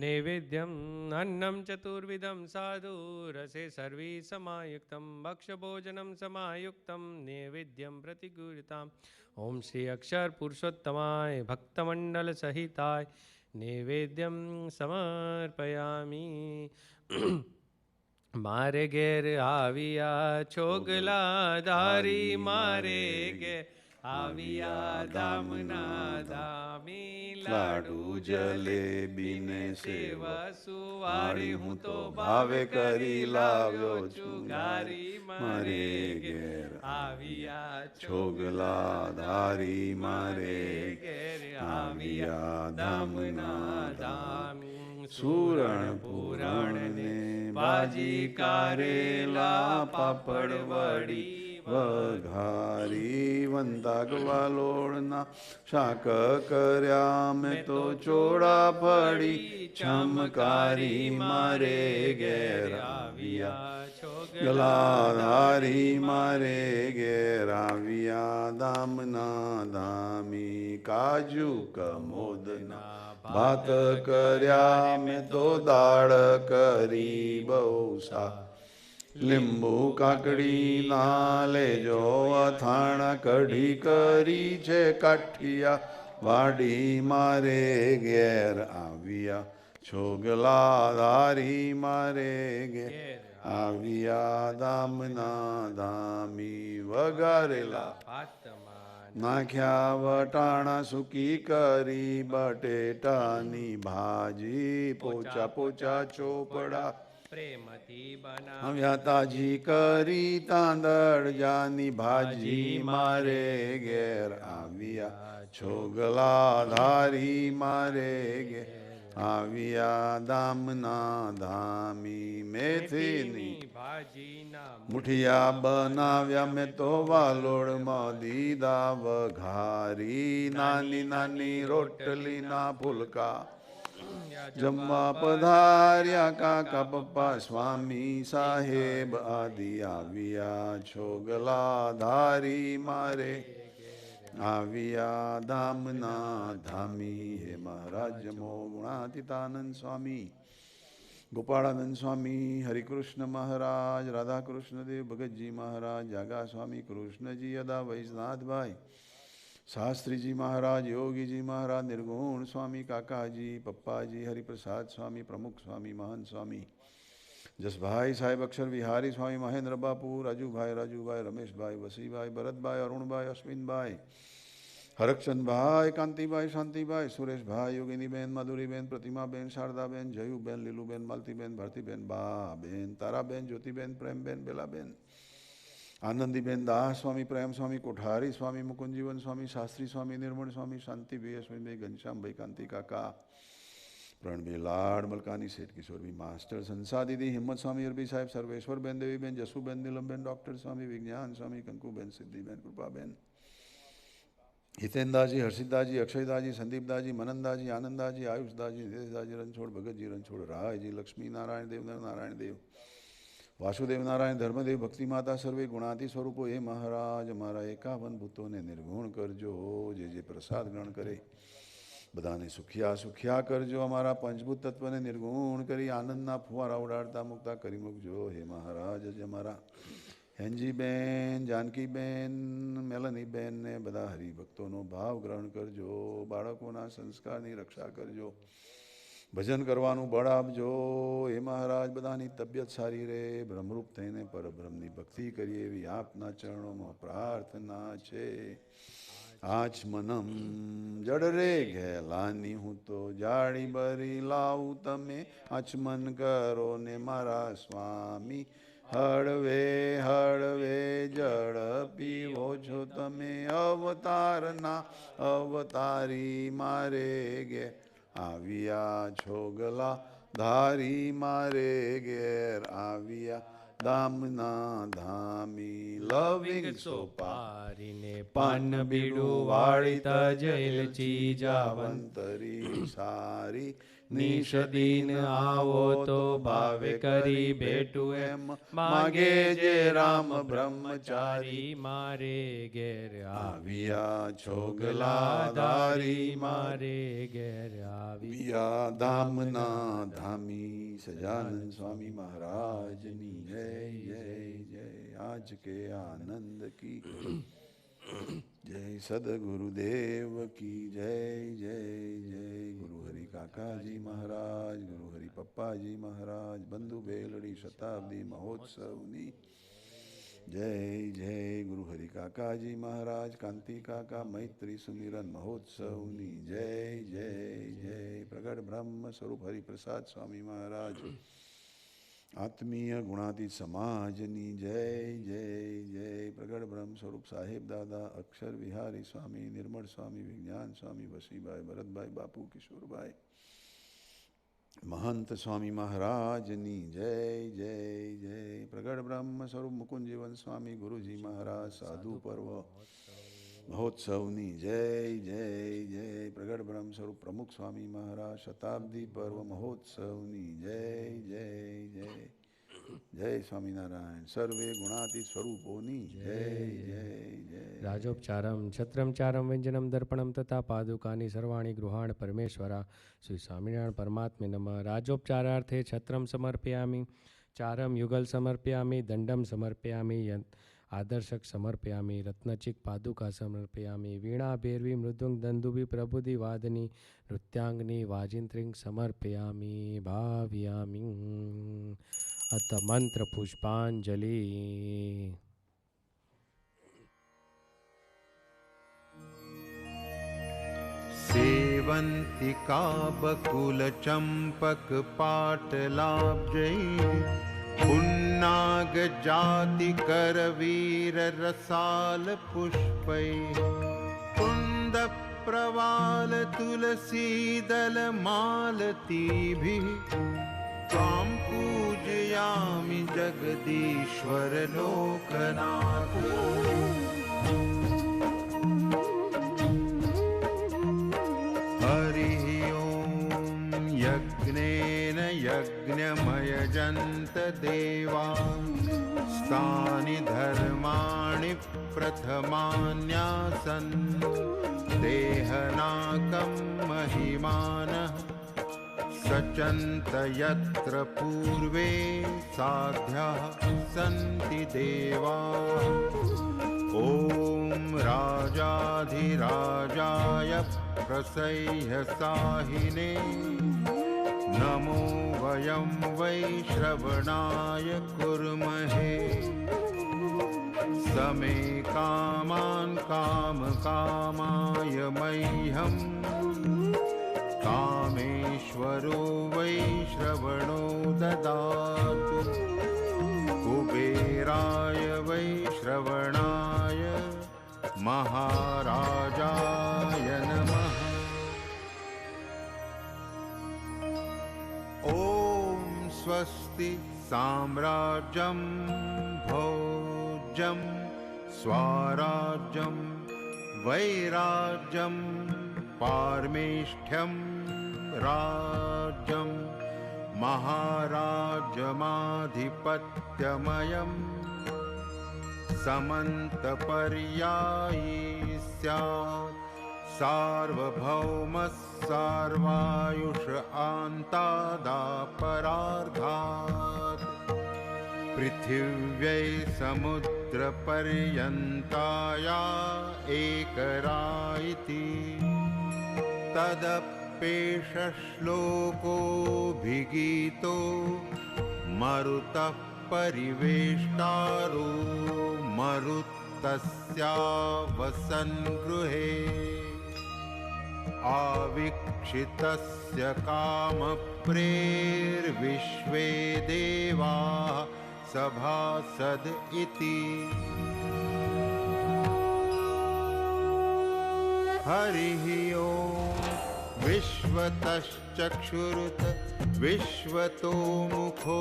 नैवेद्यम् अन्नं चतुर्विधं साधु रसे सर्वी समायुक्तं भक्षभोजनं समायुक्तं नैवेद्यं प्रतिगुरुताम् ओम श्री अक्षर पुरुषोत्तमाय भक्तमंडल सहिताय नैवेद्यं समर्पयामि। मारे घेर आविया छोगला धारी मारे घेर आविया दामना दामी લાડુ જલેબી ને સેવ સુવાળી હું તો ભાવે કરી લાવ્યો છું ગારી મારે ઘેર આવ્યા છોગલા ધારી મારે ઘેર આવ્યા ધામના ધામ સુરણ પુરાણ ને ભાજી કારેલા પાપડ વડી વઘારી વંતા ગવાલોળના શાક કર્યા મેં તો ચોળા પડી છમકારી મારે ઘેર આવ્યા ગલાધારી મારે ઘેર આવ્યા દામના ધામી કાજુ કમોદના ભાત કર્યા મેં તો દાળ કરી બહુ સા લીંબુ કાકડી ના લેજો અથાણા કઢી કરી છે કાઠિયા વાડી મારે ઘેર આવ્યા છોગલા ધારી મારે ઘેર આવ્યા દામના ધામી વઘારેલા નાખ્યા વટાણા સૂકી કરી બટેટાની ભાજી પોચા પોચા ચોપડા પ્રેમથી આવ્યા તાજી કરી તાંદળજાની ભાજી મારે ઘેર આવ્યા છોગલા ધારી મારે ઘેર આવ્યા દામના ધામી મેથીની મુઠિયા બનાવ્યા મેં તો વાલોડમાં દીદા વઘારી નાની નાની રોટલીના ફુલકા જમવા પધાર્યા કાકા પપ્પા સ્વામી સાહેબ આદિ આવ્યા છોગલા ધારી મારે આવ્યા ધામના ધામી હે મહારાજ મો ગુણાતીતાનંદ સ્વામી ગોપાળાનંદ સ્વામી હરિકૃષ્ણ મહારાજ રાધાકૃષ્ણ દેવ ભગતજી મહારાજ જાગા સ્વામી કૃષ્ણજી અદા વૈજનાથભાઈ શાસ્ત્રીજી મહારાજ યોગીજી મહારાજ નિર્ગુણ સ્વામી કાકાજી પપ્પાજી હરિપ્રસાદ સ્વામી પ્રમુખ સ્વામી મહંત સ્વામી જસભાઈ સાહેબ અક્ષર વિહારી સ્વામી મહેન્દ્ર બાપુ રાજુભાઈ રમેશભાઈ વસીભાઈ ભરતભાઈ અરુણભાઈ અશ્વિનભાઈ હરકચંદભાઈ કાંતિભાઈ શાંતિભાઈ સુરેશભાઈ યોગિનીબેન માધુરીબેન પ્રતિમાબેન શારદાબેન જયુબેન લીલુબેન માલતીબેન ભારતીબેન બાબેન તારાબેન જ્યોતિબેન પ્રેમબેન બેલાબેન આનંદીબેન દાસ સ્વામી પ્રેમ સ્વામી કોઠારી સ્વામી મુકુંદજીવન સ્વામી શાસ્ત્રી સ્વામી નિર્મળ સ્વામી શાંતિભાઈ અશ્વિનભાઈ ઘનશ્યામભાઈ કાંતિ કાકા પ્રણભાઈ લાડ મલકાની શેઠ કિશોરભાઈ માસ્ટર સંસા દીદી હિંમત સ્વામી અરબી સાહેબ સર્વેશ્વરબેન દેવીબેન જસુબેન નીલમબેન ડૉક્ટર સ્વામી વિજ્ઞાન સ્વામી કંકુબેન સિદ્ધિબેન કૃપાબેન હિતેન્દાજી હર્ષિતદાજી અક્ષયદાજી સંદીપદાજી મનંદાજી આનંદાજી આયુષદાજી નિતેશદાજી રણછોડ ભગતજી રણછોડ રાયજી લક્ષ્મી નારાયણ દેવ નારાયણ દેવ વાસુદેવ નારાયણ ધર્મદેવ ભક્તિ માતા સર્વે ગુણાતી સ્વરૂપો એ મહારાજ અમારા 51 ભૂતોને નિર્ગુણ કરજો જે પ્રસાદ ગ્રહણ કરે બધાને સુખ્યા કરજો અમારા પંચભૂત તત્વને નિર્ગુણ કરી આનંદના ફુવારા ઉડાડતા મુક્તા કરી મૂકજો હે મહારાજ જ અમારા હેનજીબેન જાનકીબેન મેલનીબેન ને બધા હરિભક્તોનો ભાવ ગ્રહણ કરજો બાળકોના સંસ્કારની રક્ષા કરજો ભજન કરવાનું બળ આપજો હે મહારાજ બધાની તબિયત સારી રહે બ્રહ્મરૂપ થઈને પરબ્રહ્મની ભક્તિ કરીએ એવી આપના ચરણોમાં પ્રાર્થના છે આચમનમ જડ રે ઘેલાની હું તો જાળી બરી લાવું તમે આચમન કરો ને મારા સ્વામી હળવે હળવે જળ પીવો છો તમે અવતારના અવતારી મારે ગે આવ્યા છોગલા ધારી મારે ઘેર આવ્યા દામના ધામી લવિંગ સોપારીને પાન બીડું વાળી તજેલ ચીજાવંતરી સારી નિષદીન આવો તો ભાવે કરી ભેટું એમ માગે જે રામ બ્રહ્મચારી મારે ઘેર આવ્યા છોગલા ધારી મારે ઘેર આવ્યા દામના ધામી સજાનંદ સ્વામી મહારાજની જય જય જય આજ કે આનંદ કી જય સદગુરુદેવ કી જય જય જય ગુરુ હરિ કાકાજી મહારાજ ગુરુ હરિ પપ્પાજી મહારાજ બંધુ બેલડી શતાબ્દી મહોત્સવની જય જય ગુરુ હરિ કાકાજી મહારાજ કાંતિ કાકા મૈત્રી સુમિરન મહોત્સવની જય જય प्रगट ब्रह्म स्वरूप हरिप्रसाद स्वामी महाराज आत्मीय गुणातीत समाजनी जय जय जय। प्रगट ब्रह्म स्वरूप साहेब दादा अक्षर विहारी स्वामी निर्मल स्वामी विज्ञान स्वामी वसीभाई भरतभाई बापू किशोरभाई महंत स्वामी महाराजनी जय जय जय। प्रगट ब्रह्म स्वरूप मुकुंद जीवन स्वामी गुरुजी महाराज साधु पर्व महोत्सवनी जय जय जय। प्रगट ब्रह्म स्वरूप प्रमुख स्वामी महाराज शताब्दी पर्व महोत्सवनी जय जय जय जय। स्वामीनारायण सर्वे गुणातीत स्वरूपोनी जय जय जय। राजोपचारम छत्रम चारम व्यंजनम दर्पणम तथा पादुकानि सर्वाणि गृहाण परमेश्वरा। श्री स्वामीनारायण परमात्मे नमः। राजोपचारार्थे छत्रम समर्पयामि, चारम युगल समर्पयामि, दंडम समर्पयामि, आदर्शक समर्पयामि, रत्नचिक पादुका समर्पयामि, वीणा भैरवी मृदुंग दंदुभि प्रबुधि वादनी नृत्यांगनी वाजिंत्रिंग समर्पयामि भावयामि। अथ मंत्र पुष्पांजलि। सेवन्तिका बकुल चंपक पाटलाब्जै पुन्नाग जाति करवीर रसाल पुष्पै कुंद प्रवाल तुलसी दल मालतीभिः त्वां पूजयामि जगदीश्वर लोकनाथ। हरिः ओं यज्ञेन यज्ञमयजन्त देवा स्तानि धर्माणि प्रथमान्यासन् देहनाकं महिमानः सचन्त यत्र पूर्वे साध्याः सन्ति देवाः। ॐ राजाधिराजाय प्रसह्यसाहिने नमो वयं वै श्रवणाय कुर्महे। समे कामान् कामकामाय मह्यं कामेश्वरो वै श्रवणो ददातु। कुबेराय वै श्रवणाय महाराजाय नमः। ॐ स्वस्ति साम्राज्यं भोज्यं स्वराज्यं वैराज्यं पारमेष्ठ्यं राज्यं महाराज्यमाधिपत्यमयं समन्तपर्यायी स्यात् सार्वभौमः सर्वायुष आन्तादापरार्धात्। पृथिव्यै समुद्रपर्यन्ताया एकरा इति तदप्येष श्लोकोऽभिगीतो मरुतः परिवेष्टारो मरुतस्यावसन् गृहे। आवीक्षितस्य कामप्रेर्विश्वे देवाः सभासद इति। हरिः ओं विश्वतश्चक्षुरुत विश्वतो मुखो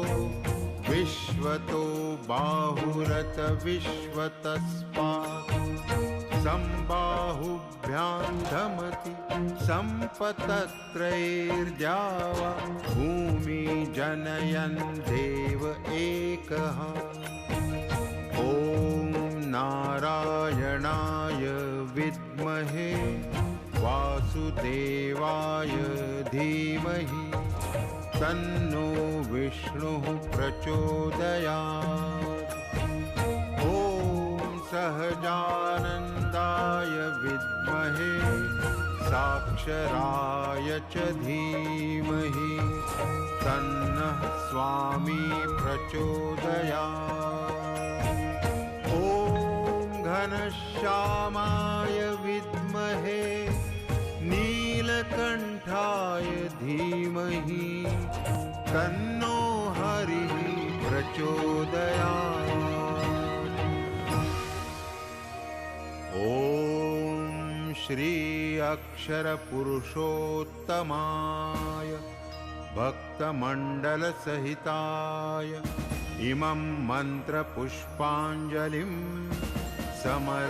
विश्वतो बाहुरत विश्वतस्पात् सम्बाहुभ्यां धमति सम्पतत्रैर्द्यावा भूमि जनयन् देव एकः। ॐ नारायणाय विद्महे वासुदेवाय धीमहि तन्नो विष्णुः प्रचोदयात्। ॐ सहजानन्दाय विद्महे साक्षराय च धीमहि तन्नः स्वामी प्रचोदयात्। ॐ घनश्यामाय विद्महे नील नीलकण्ठाय धीमहि तन्नो हरिः प्रचोदयात्। ॐ श्री अक्षरपुरुषोत्तमाय भक्तमण्डलसहिताय इमं मन्त्रपुष्पाञ्जलिं समर्पयामि।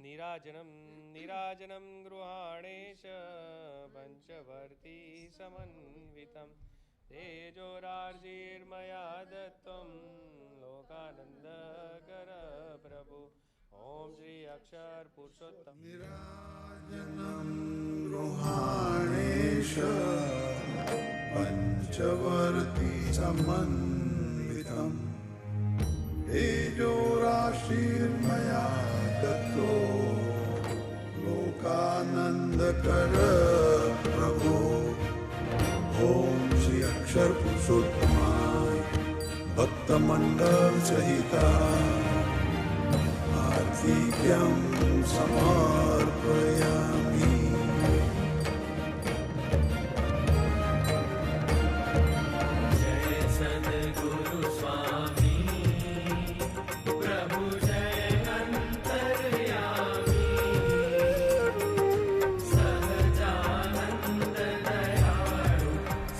नीराजनं नीराजनं गृहाणेश पञ्चवर्ती समन्वितं तेजोरार्जिर्मया दत्तं लोकानन्दकर प्रभु। ॐ श्री अक्षर पुरुषोत्तम नीराजनं गृहाणेश पञ्चवर्ती समन्वितं तेजोराशिर्मया दत्तो लोकानन्दकर प्रभो। ॐ श्री अक्षर पुरुषोत्तमाय भक्तमण्डल सहिता आर्तिक्यं समर्पयामि। जय सद्गुरु स्वामी प्रभु जय अंतर्यामी सहजानंद दयाळु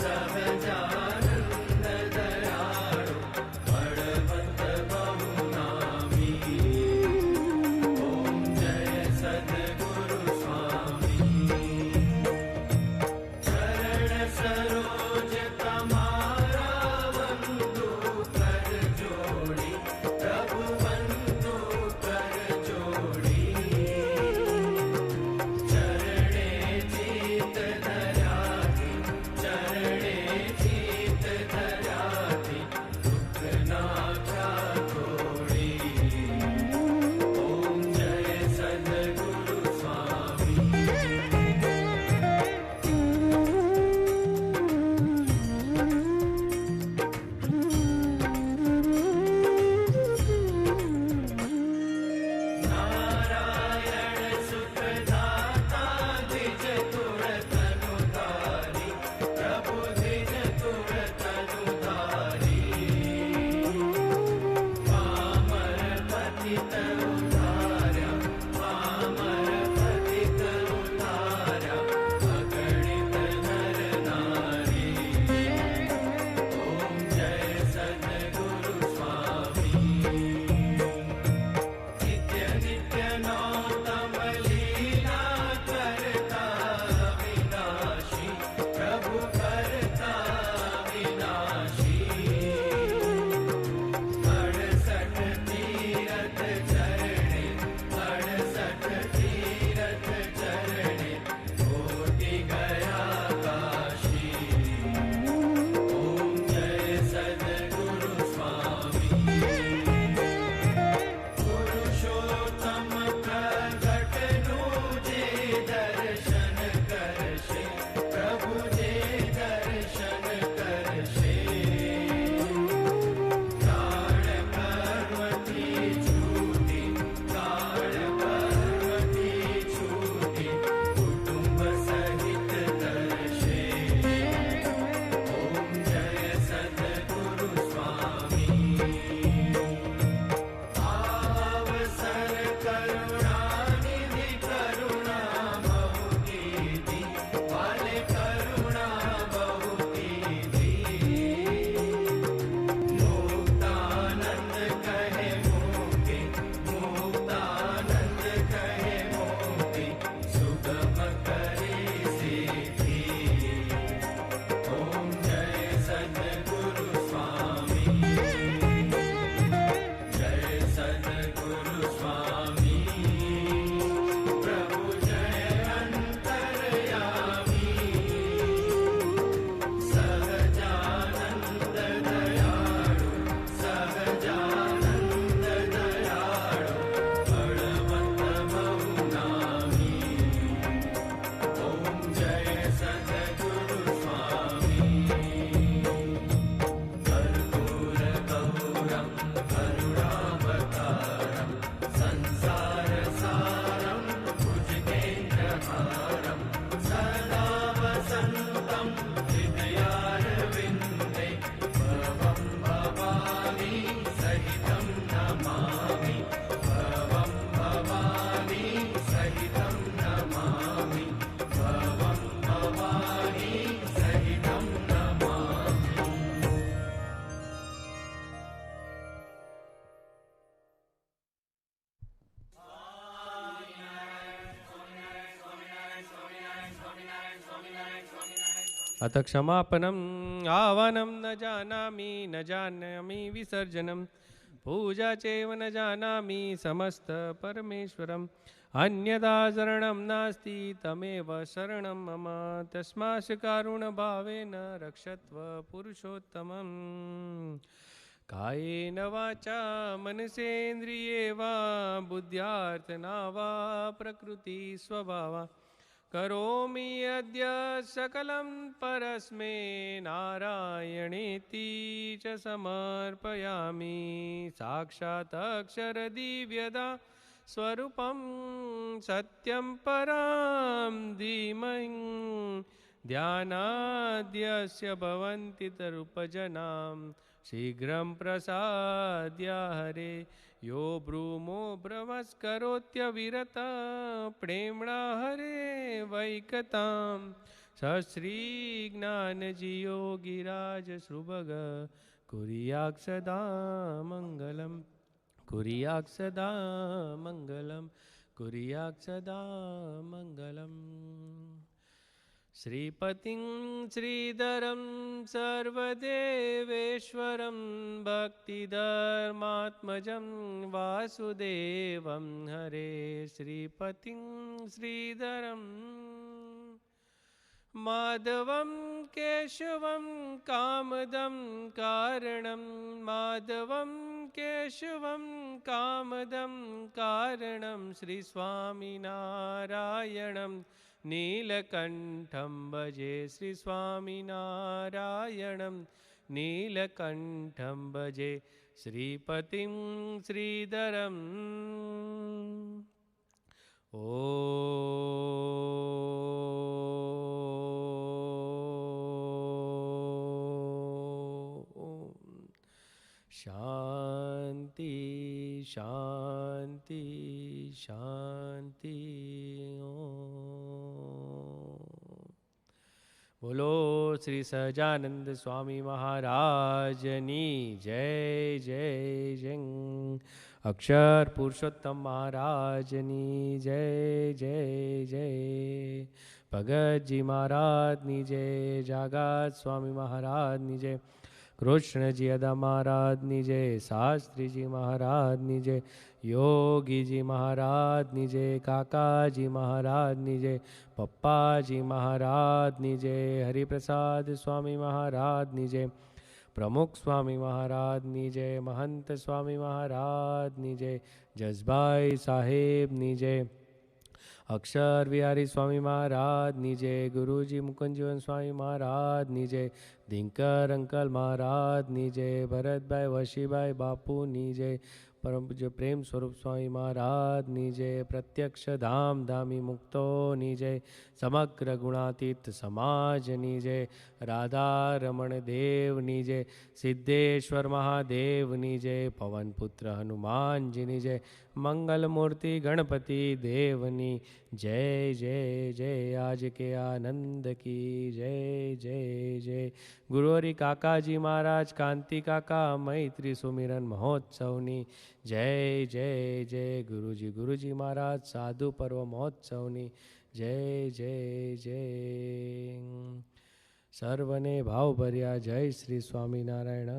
सहजानंद दयाळु बळवंत बहुनामी। ओम जय सद्गुरु स्वामी। अथ क्षमापनम् आह्वानं न जानामि न जानामि विसर्जनं पूजा चैव न जानामि समस्त परमेश्वरम् अन्यदा शरणं नास्ति तमेव शरणं मम तस्मात् कारुणभावेन रक्षत्व पुरुषोत्तमम् कायेन वाचा मनसेन्द्रिये वा बुद्ध्यार्थना वा प्रकृति स्वभावा करोमि अद्य सकलं परस्मै नारायणेति च समर्पयामि साक्षात् अक्षरदिव्यदा स्वरूपं सत्यं परां धीमहि ध्यानाद्यस्य भवन्ति तरूपजनां शीघ्रं प्रसाद्य हरे यो ब्रूमो भ्रमस्करोत्यविरत प्रेम्णा हरे वैकतां स श्रीज्ञानजियोगिराज सुभग कुर्यात् सदा मङ्गलम् कुर्यात् सदा मङ्गलम् कुर्यात् सदा मङ्गलम् श्रीपतिं श्रीधरं सर्वदेवेश्वरं भक्तिधर्मात्मजं वासुदेवं हरे श्रीपतिं श्रीधरं माधवं केशवं कामदं कारणं माधवं केशवं कामदं कारणं श्रीस्वामिनारायणं नीलकण्ठं भजे श्रीस्वामिनारायणं नीलकण्ठं भजे श्रीपतिं श्रीधरम् ॐ शान्ति शान्ति शान्ति ॐ बोलो श्री सजानंद स्वामी महाराजनी जय जय जय अक्षर पुरुषोत्तम महाराजनी जय जय जय भगत जी महाराजनी जय जागत स्वामी महाराजनी जय कृष्ण जी अदा महाराजनी जय शास्त्री जी महाराजनी जय योगी जी महाराजनी जय काका जी महाराजनी जय पप्पा जी महाराजनी जय हरिप्रसाद स्वामी महाराजनी जय प्रमुख स्वामी महाराजनी जय महंत स्वामी महाराजनी जय जसभाई साहेबनी जय अक्षर विहारी स्वामी महाराज निजय गुरुजी मुकुंजीवन स्वामी महाराज निजय दिनकर अंकल महाराज निजय भरत भाई वशीभाई बापू निजय परम पूज्य प्रेम स्वरूप स्वामी महाराज निजय प्रत्यक्ष धाम धामी मुक्तो निजय समग्र गुणातीत समाज निजय राधा रमण देव निजय सिद्धेश्वर महादेव निजय पवन पुत्र हनुमान जी निजय मंगल मूर्ति गणपति देवनी जय जय जय आज के आनंद की जय जय जय गुरु हरि काका जी महाराज कांति काका मैत्री सुमिरन महोत्सवनी जय जय जय गुरुजी महाराज साधु पर्व महोत्सवनी जय जय जय सर्वने भावभर्या जय श्री स्वामीनारायण।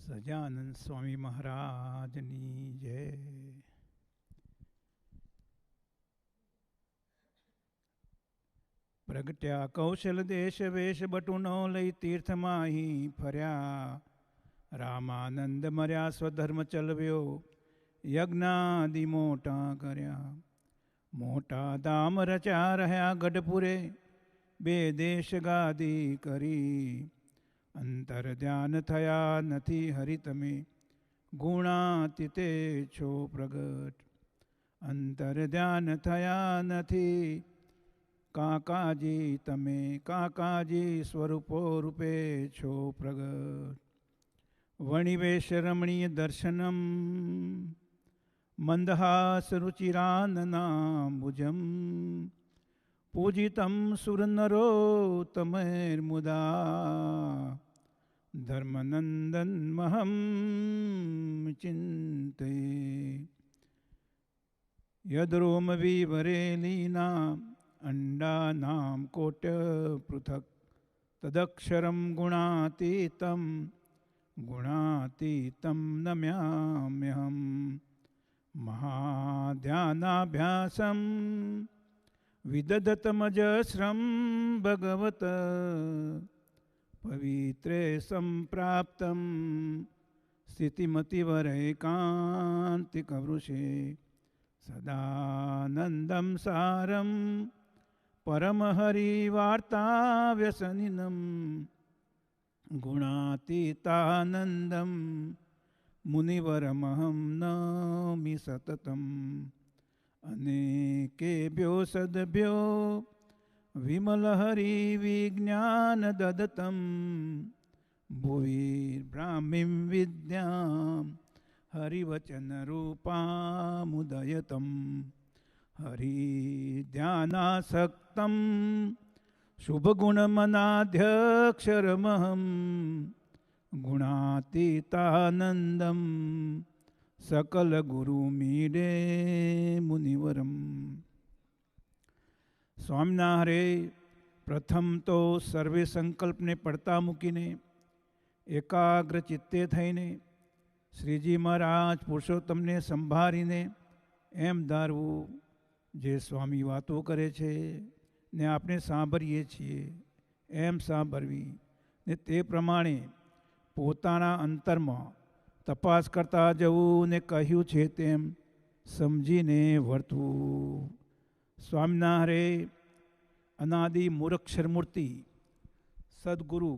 સજાનંદ સ્વામી મહારાજની જય. પ્રગટ્યા કૌશલ દેશ વેશ બટુનો લઈ તીર્થમાહી ફર્યા. રામાનંદ મર્યા સ્વધર્મ ચલવ્યો, યજ્ઞાદિ મોટા કર્યા. મોટા ધામ રચ્યા રહ્યા ગઢપુરે, બે દેશ ગાદી કરી. અંતર ધ્યાન થયા નથી હરિ તમે, ગુણાતીતે છો પ્રગટ. અંતર ધ્યાન થયા નથી કાકાજી તમે, કાકાજી સ્વરૂપો રૂપે છો પ્રગટ. વણિવેશ રમણીય દર્શનમ, મંદહાસ રુચિરાનનાંબુજમ. પૂજિતમ સુરનરોત્તમૈર્મુદા, ધર્મનંદન મહમ ચિંતે. યદ્રોમ વિવરેલીના અંડાનામ કોટ્ય પૃથક, તદક્ષરમ ગુણાતીતમ, ગુણાતીતમ નમ્યામ્યહમ. મહાધ્યાનાભ્યાસમ વિદધતમજસ્રમ ભગવત, પવિત્રે સંપ્રાપ્તમ સ્થિતિમતિવરૈકાંતિકવૃષે. સદાનંદમ સારમ પરમહરિવાર્તાવ્યસનિનમ, ગુણાતીતાનંદમ મુનિવરમહં નમિ સતતમ. અનેકેભ્યો સદભ્યો વિમલહરિ વિજ્ઞાન દદતમ, ભુવિ બ્રાહ્મીં વિદ્યામ હરિવચન રૂપામુદયતમ. હરિધ્યાનાસક્તમ શુભગુણમનાધ્યક્ષરમહં, ગુણાતીતાનંદમ સકલ ગુરુમીડે મુનિવરમ. સ્વામિનારાયણ પ્રથમ તો સર્વે સંકલ્પને પડતા મૂકીને એકાગ્ર ચિત્તે થઈને શ્રીજી મહારાજ પુરુષોત્તમને સંભાળીને એમ ધારવું, જે સ્વામી વાતો કરે છે ને આપણે સાંભળીએ છીએ એમ સાંભળવી, ને તે પ્રમાણે પોતાના અંતરમાં તપાસ કરતા જવું ને કહ્યું છે તેમ સમજીને વર્તવું. સ્વામિનારાયણ અનાદિ મૂરક્ષર મૂર્તિ સદગુરુ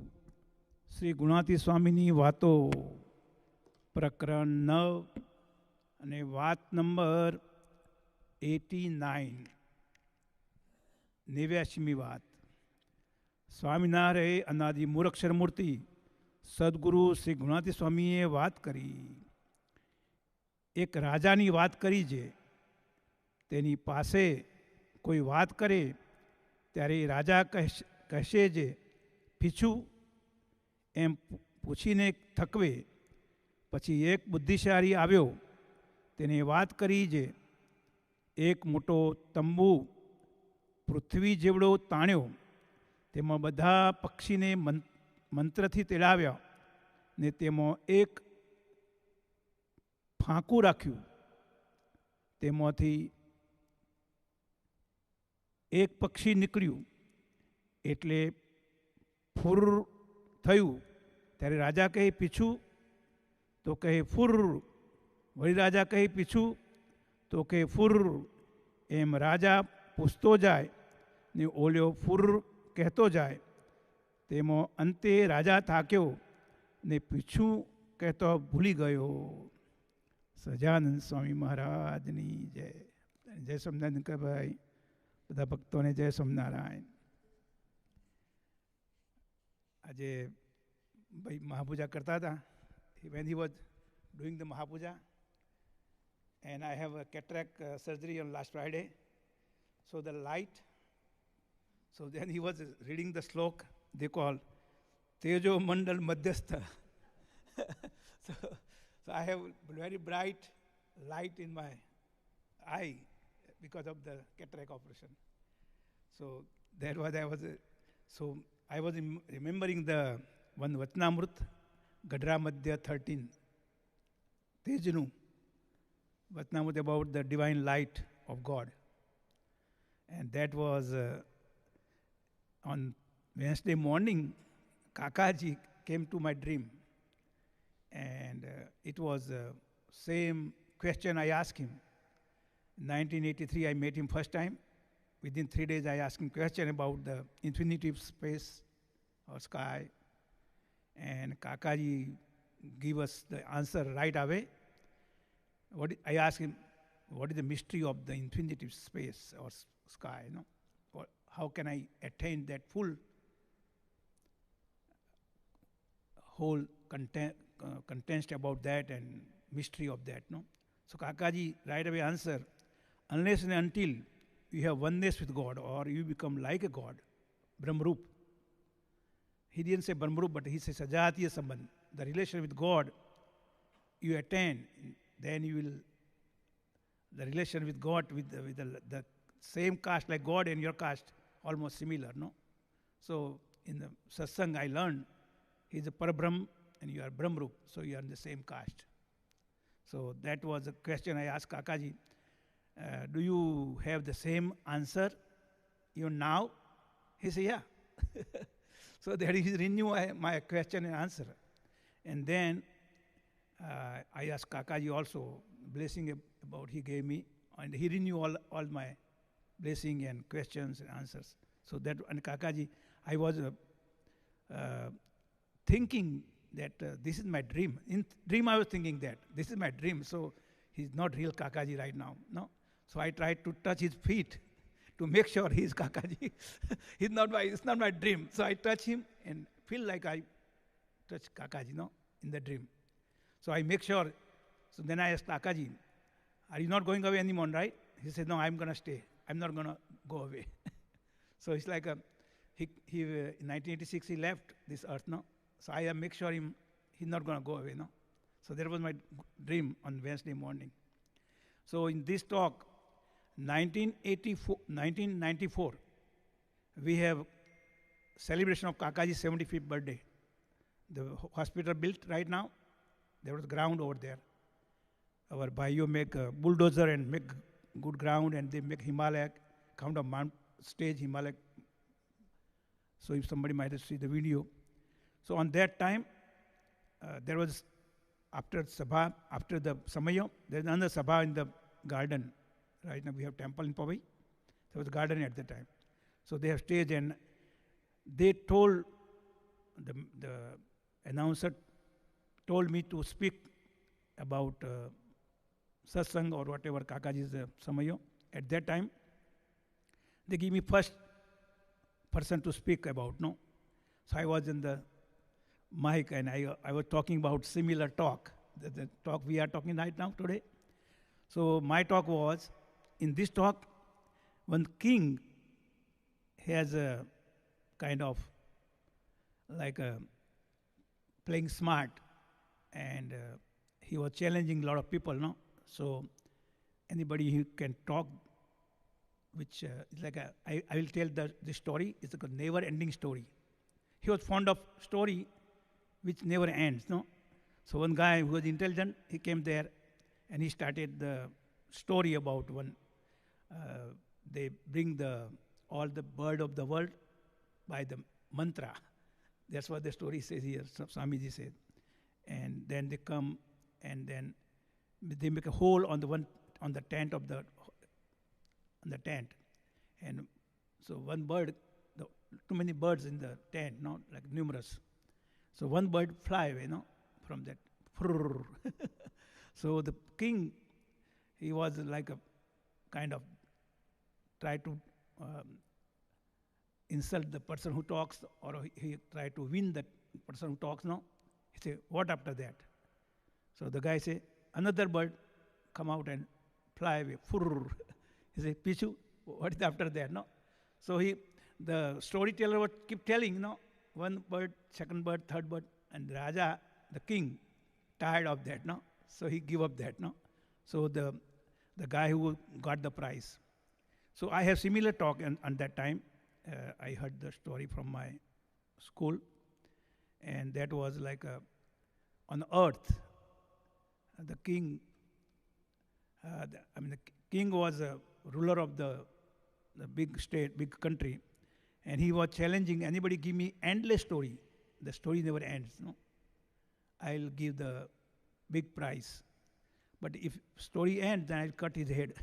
શ્રી ગુણાતી સ્વામીની વાતો, પ્રકરણ 9 અને વાત નંબર 89, 89મી વાત. સ્વામિનારાયણ અનાદિ મૂરક્ષર મૂર્તિ સદગુરુ શ્રી ગુણાતી સ્વામીએ વાત કરી. એક રાજાની વાત કરી છે. તેની પાસે કોઈ વાત કરે ત્યારે રાજા કહેશે છે પીછું, એમ પૂછીને થકવે. પછી એક બુદ્ધિશાળી આવ્યો, તેને વાત કરી છે. એક મોટો તંબુ પૃથ્વી જેવડો તાણ્યો, તેમાં બધા પક્ષીને મંત્રથી તેડાવ્યા ને તેમાં એક ફાંકું રાખ્યું. તેમાંથી એક પક્ષી નીકળ્યું એટલે ફુર થયું. ત્યારે રાજા કહે પીછું, તો કહે ફુર. વળી રાજા કહે પીછું, તો કહે ફુર. એમ રાજા પૂછતો જાય ને ઓલ્યો ફુર કહેતો જાય. તેમાં અંતે રાજા થાક્યો ને પીછું કહેતો ભૂલી ગયો. સજાનંદ સ્વામી મહારાજની જય. જય સ્વામિનારાયણ કે ભાઈ, બધા ભક્તોને જય સ્વામિનારાયણ. આજે ભાઈ મહાપૂજા કરતા હતા. when he was doing the Mahapooja, and I have a cataract surgery on last Friday, so the light, so then he was reading the slok they call Tejo Mandal Madhyastha. so I have very bright light in my eye because of the cataract operation. So that was I was remembering the one Vachanamrut Gadra Madhya 13, Tejnu, Vatnamut about the divine light of God. And that was on Wednesday morning, Kakaji came to my dream. And it was the same question I asked him. In 1983, I met him first time. Within 3 days, I asked him question about the infinity of space or sky. And Kakaji gave us the answer right away. I asked him, what is the mystery of the infinity of space or sky? You know? Or how can I attain that full whole contents about that and mystery of that? No? So Kakaji right away answered, unless and until you have oneness with God or you become like a God, Brahmarup. He didn't say Brahmarup, but he says Sajatiya Sambandh. The relation with God you attain, then you will, the relation with God, with the same caste like God and your caste, almost similar, no? So in the satsang I learned, he is a Parabrahm and you are Brahmarup, so you are in the same caste. So that was a question I asked Kakaji. Do you have the same answer even now? He said, yeah. So that is renew my question and answer. And then I asked Kakaji also, blessing about he gave me, and he renewed all my blessing and questions and answers. So that, and Kakaji, I was thinking that this is my dream. In dream I was thinking that this is my dream, so he's not real Kakaji right now, no? So I tried to touch his feet to make sure he's Kakaji. It's not my dream. So I touch him and feel like I touch Kakaji, no, in the dream. So I make sure. So then I asked Kakaji, are you not going away anymore, right? He said, no, I'm going to stay. I'm not going to go away. So it's like in 1986 he left this earth, no? So I make sure he's not going to go away, no? So that was my dream on Wednesday morning. So in this talk, 1994, we have celebration of Kakaji's 75th birthday. The hospital built right now, there was ground over there. Our Bhaiyo make a bulldozer and make good ground, and they make Himalaya, count of mount stage Himalaya. So if somebody might have seen the video. So on that time, there was, after Sabha, after the Samayo, there's another Sabha in the garden. Right now we have temple in Powai. There was a garden at the time. So they have stage, and they told, the announcer told me to speak about satsang or whatever Kakaji's Samayo. At that time, they give me first person to speak about, no? So I was in the mic and I was talking about similar talk, the talk we are talking right now today. So my talk was, in this talk, one king has a kind of like playing smart, and he was challenging a lot of people, no? So anybody who can talk, which is like I will tell the story. It's like a never-ending story. He was fond of story which never ends, no? So one guy who was intelligent, he came there and he started the story about one. They bring all the bird of the world by the mantra. That's what the story says here, Swamiji said. And then they come and then they make a hole on the tent of the tent. And so one bird, too many birds in the tent, no, like numerous. So one bird fly away, no, from that. So the king, he was like a kind of try to insult the person who talks, or he try to win that person who talks, no? He say, what after that? So the guy say, another bird come out and fly away. He say, Pichu, what is after that, no? So the storyteller would keep telling, no? One bird, second bird, third bird, and Raja, the king, tired of that, no? So he give up that, no? So the guy who got the prize. So I have similar talk on that time. I heard the story from my school, and that was like on earth, the king, the king was a ruler of the big state, big country, and he was challenging anybody give me endless story. The story never ends. No, I'll give the big prize, but if story ends, then I'll cut his head.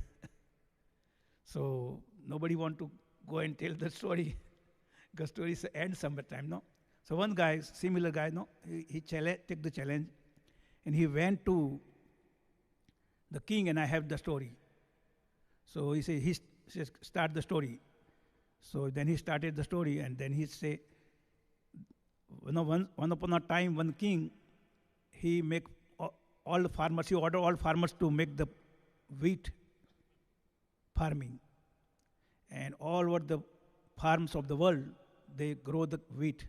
So nobody want to go and tell the story because stories end sometime. No, so one guy, similar guy, no, he take the challenge, and he went to the king, and I have the story. So he says, start the story. So then he started the story, and then he say, one upon a time, one king, he make all the farmers, he ordered all farmers to make the wheat farming. And all over the farms of the world, they grow the wheat.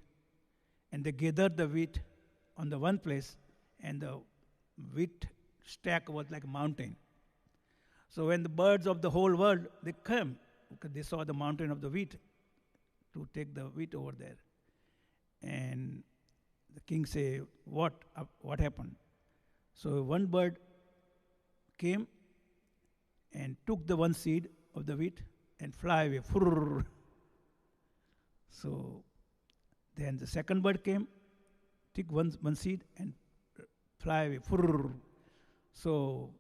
And they gather the wheat on the one place, and the wheat stack was like a mountain. So when the birds of the whole world, they came, because they saw the mountain of the wheat, to take the wheat over there. And the king say, what happened? So one bird came and took the one seed of the wheat and fly away. So then the second bird came, took one seed and fly away. So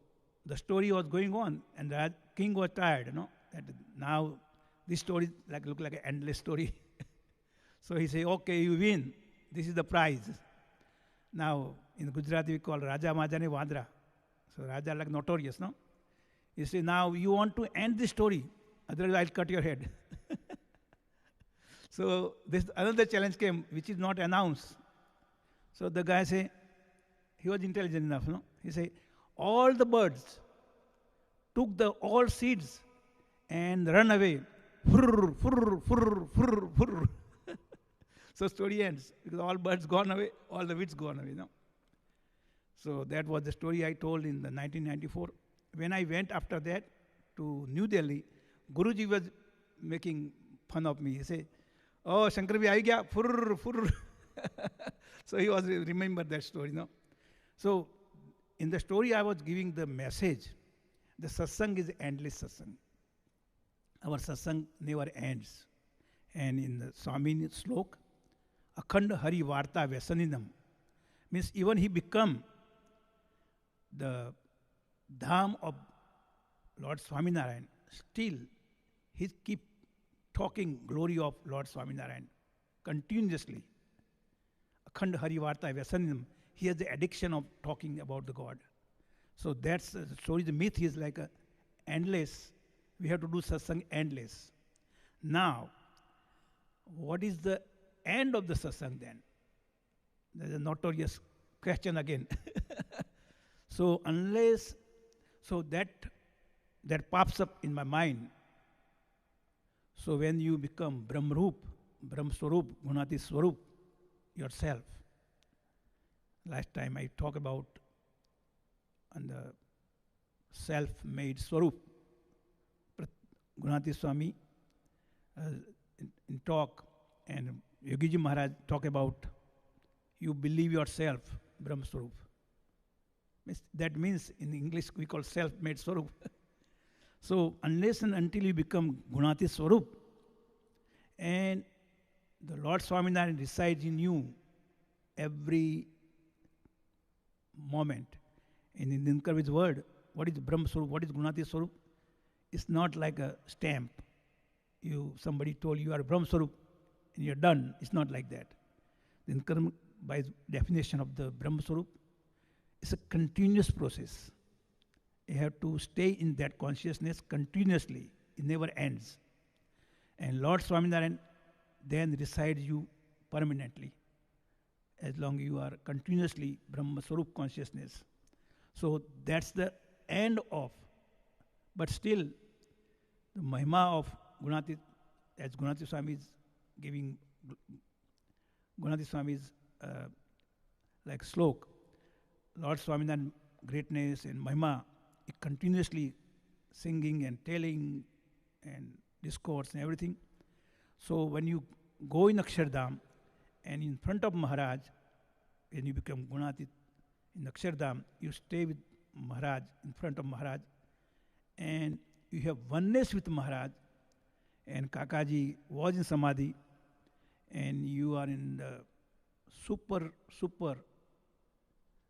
the story was going on, and the king was tired, that now this story look like an endless story. So he said, okay, you win. This is the prize. Now, in Gujarati we call Raja Majane Wadra. So Raja like notorious, no? He said, now you want to end this story, otherwise I'll cut your head. So this another challenge came, which is not announced. So the guy say, he was intelligent enough, no? He said, all the birds took the all seeds and run away. So story ends, because all birds gone away, all the wheats gone away, no? So that was the story I told in the 1994. When I went after that to New Delhi, Guruji was making fun of me. He said, oh, Shankar bhi aa gaya, So he was remember that story, no? So in the story I was giving the message. The satsang is endless satsang. Our satsang never ends. And in the Swami slok, Akhand Hari Varta Vyasaninam, means even he become the dham of Lord Swaminarayan, still he keep talking glory of Lord Swaminarayan continuously. Akhand Hari Varta Vyasaninam, he has the addiction of talking about the God. So that's the story. The myth is like a endless. We have to do satsang endless. Now, what is the end of the satsang then? There's a notorious question again. So that pops up in my mind. So when you become Brahmarup, Brahmaswarup, Gunati Swarup, yourself. Last time I talked about on the self-made Swarup. Gunati Swami in talk, and Yogi Ji Maharaj talk about you believe yourself, Brahm Swarup. That means in English we call self-made Swarup. So unless and until you become Gunati Swarup, and the Lord Swaminarayan resides in you every moment. And in Dinkar's word, what is Brahm Swarup, what is Gunati Swarup? It's not like a stamp. Somebody told you are Brahm Swarup and you're done. It's not like that. Dinkar, by definition of the Brahm Swarup, it's a continuous process. You have to stay in that consciousness continuously. It never ends. And Lord Swaminarayan then resides you permanently, as long as you are continuously Brahma Swarup consciousness. So that's the end of. But still, the Mahima of Gunati, as Gunati Swami is giving, Gunati Swami is like slok, Lord Swaminarayan greatness and Mahima, continuously singing and telling and discourse and everything. So when you go in Akshardham and in front of Maharaj, when you become Gunati in Akshardham, you stay with Maharaj, in front of Maharaj, and you have oneness with Maharaj. And Kakaji was in Samadhi, and you are in the super,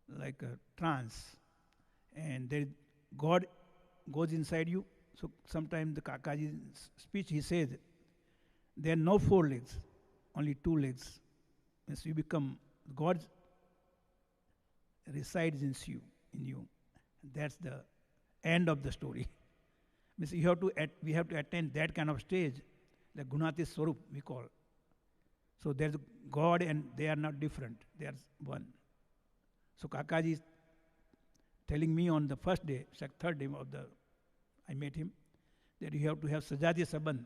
like a trance. And there God goes inside you. So sometimes the Kakaji's speech, he says, there are no 4 legs, only 2 legs. Means you become, God resides in you. That's the end of the story. Means we have to attain that kind of stage, the Gunati Swarup we call. So there's God and they are not different. They are one. So Kakaji is telling me on the first day, third day I met him, that you have to have Sajati Saban.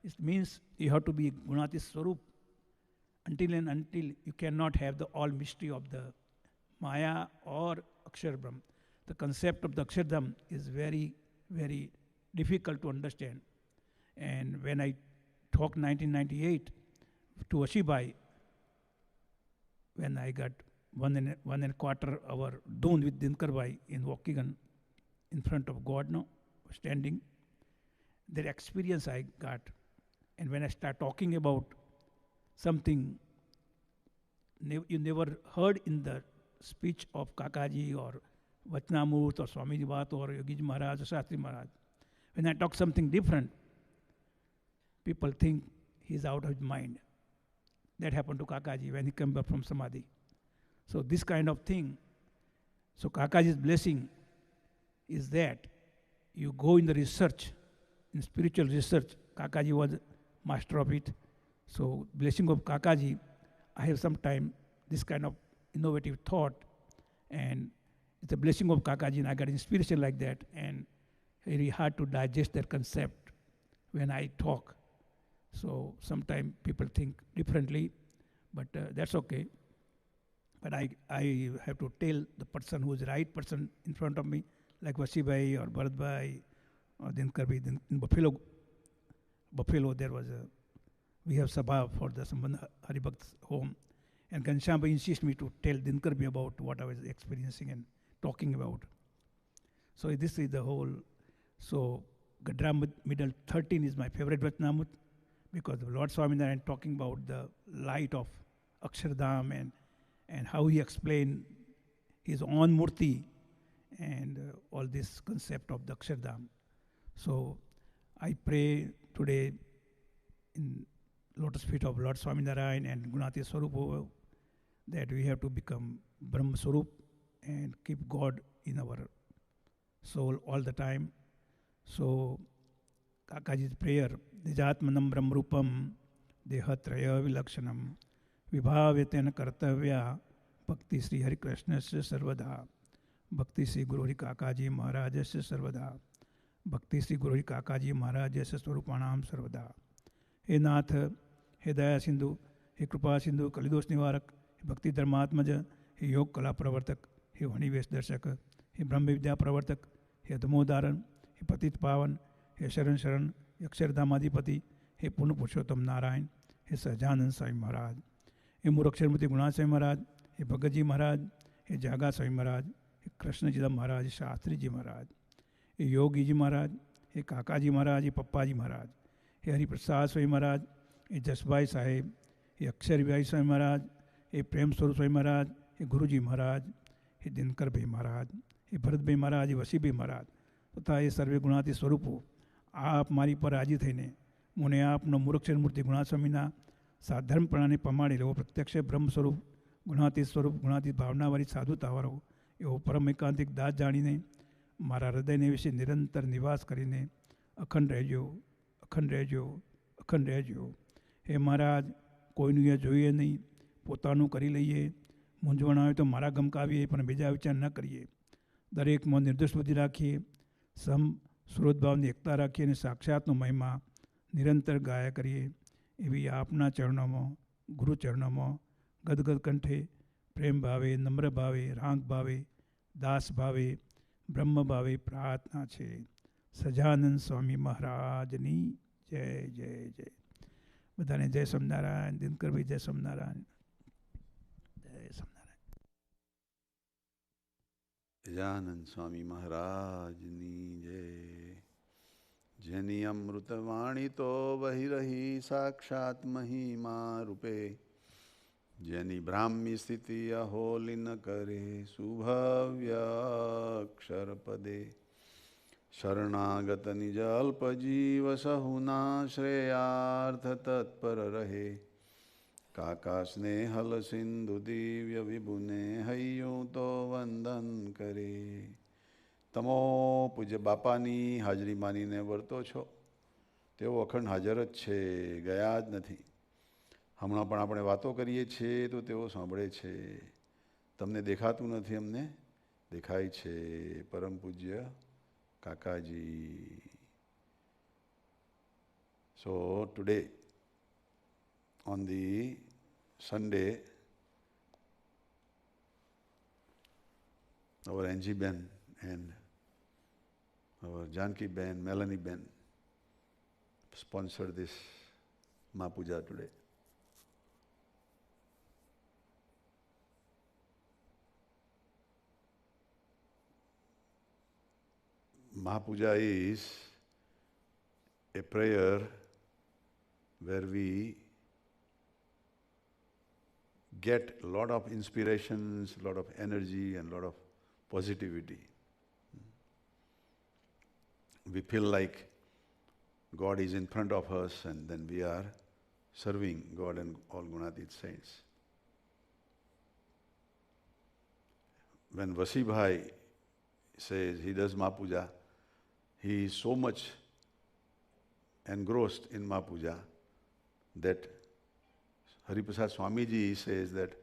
It means you have to be Gunati Swarup until you cannot have the all mystery of the Maya or Akshar Brahm. The concept of the Akshardham is very, very difficult to understand. And when I talked 1998 to Ashibai, when I got 1.25 hour done with Dinkar Bhai in Waukegan, in front of God, standing, that experience I got. And when I start talking about something you never heard in the speech of Kakaji or Vachnamurt or Swami Vato or Yogi Maharaj or Shastri Maharaj, when I talk something different, people think he's out of his mind. That happened to Kakaji when he came back from Samadhi. So this kind of thing. So Kakaji's blessing is that you go in the research, in spiritual research. Kakaji was master of it. So blessing of Kakaji, I have sometime this kind of innovative thought, and it's a blessing of Kakaji, and I got inspiration like that, and very hard to digest that concept when I talk. So sometimes people think differently, but that's okay. But I have to tell the person who is the right person in front of me, like Vasibai or Bharatbhai or Dinkar Bhai. In Buffalo there was we have Sabha for the Sambandha Haribhakt's home. And Ghanshyam Bhai insisted me to tell Dinkar Bhai about what I was experiencing and talking about. So this is the whole. So Gadra Middle 13 is my favorite Vachnamut, because the Lord Swaminarayan talking about the light of Akshardham and how he explained his own Murti and all this concept of the Akshardham. So I pray today in lotus feet of Lord Swaminarayan and Gunati Swarup that we have to become Brahma Swarup and keep God in our soul all the time. So Kakaji's prayer, Nijatmanam Brahmarupam Dehatraya Vilakshanam Vibhavetena Kartavya Bhakti Sri Hari Krishnasya Sarvada Bhakti Sri Guru Hari Kakaji Maharajasya Sarvada Bhakti Sri Guru Hari Kakaji Maharajasya Swarupanam Sarvada. हे नाथ, हे दया सिंधु, हे कृपा सिंधु, कलिदोष निवारक, हे भक्ति धर्मात्मज, हे योग कला प्रवर्तक, हे वणिवेश दर्शक, हे ब्रह्म विद्या प्रवर्तक, हे अधमोदारण, हे पतित पावन, हे शरण शरण, हे अक्षरधामाधिपति, हे पूर्ण पुरुषोत्तम नारायण, हे सहजानंद स्वामी महाराज, हे मूरक्षरमूर्ति गुणा स्वामी महाराज, हे भगत जी महाराज, हे जागा स्वामी महाराज, हे कृष्ण जी महाराज, शास्त्री जी महाराज, हे योगी जी महाराज, हे काका जी महाराज, हे पप्पा जी महाराज, हे हरिप्रसाद स्वामी महाराज, हे जसभाई साहेब, हे अक्षर भाई स्वामी महाराज, हे प्रेम स्वरूप स्वामी महाराज, हे गुरु जी महाराज, हे दिनकर भाई महाराज, हे भरत भाई महाराज, हे वसी भाई महाराज तथा ये सर्वे गुणाती स्वरूपो आप मारी पर राजी थईने मुने आपनो मूर्खक्षर मूर्ति गुणा स्वामीना साधर्म प्रणाने पमाड़ी लेवो प्रत्यक्ष ब्रह्म स्वरूप गुणाती स्वरूप गुणाती भावनावारी साधुतावारो एवो परम एकांतिक दास जाणीने मारा हृदयने विषे निरंतर निवास करीने अखंड રહેજો અખંડ રહેજો અખંડ રહેજો. હે મહારાજ, કોઈનું એ જોઈએ નહીં, પોતાનું કરી લઈએ. મૂંઝવણ આવે તો મારા ગમકાવીએ, પણ બીજા વિચાર ન કરીએ. દરેકમાં નિર્દોષ બુદ્ધિ રાખીએ, સમ સ્રોતભાવની એકતા રાખીએ અને સાક્ષાતનો મહિમા નિરંતર ગાયા કરીએ. એવી આપના ચરણોમાં, ગુરુ ચરણોમાં ગદગદ કંઠે પ્રેમ ભાવે, નમ્ર ભાવે, રાંગ ભાવે, દાસ ભાવે, બ્રહ્મ ભાવે પ્રાર્થના છે. સજાનંદ સ્વામી મહારાજની જય જય જય. બધાને જય સ્વામિનારાયણ. દિનકરભાઈ જય સ્વામિનારાયણ. જય સ્વામિનારાયણ. ગજાનંદ સ્વામી મહારાજની જય. જેની અમૃતવાણી તો વહી રહી સાક્ષાત મહિમા રૂપે, જેની બ્રાહ્મી સ્થિતિ અહોલી ન કરે સુભવ્ય અક્ષર પદે. શરણાગત નિજ અલ્પ જીવ સહુના શ્રેયાર્થ તત્પર રહે. કાકા સ્નેહલ સિંધુ દિવ્ય વિભુને હૈયું તો વંદન કરે. તમો પૂજ્ય બાપાની હાજરી માનીને વર્તો છો. તેઓ અખંડ હાજર જ છે, ગયા જ નથી. હમણાં પણ આપણે વાતો કરીએ છીએ તો તેઓ સાંભળે છે. તમને દેખાતું નથી, અમને દેખાય છે. પરમ પૂજ્ય કાકાજી. So today, on the Sunday, our Angie Ben and our Janki Ben, Melanie Ben sponsored this Mahapooja today. Mahapooja is a prayer where we get a lot of inspirations, a lot of energy and a lot of positivity. We feel like God is in front of us and then we are serving God and all Gunatit saints. When Vasi Bhai says he does Mahapooja, he is so much engrossed in Mahapooja that Hariprasad Swamiji says that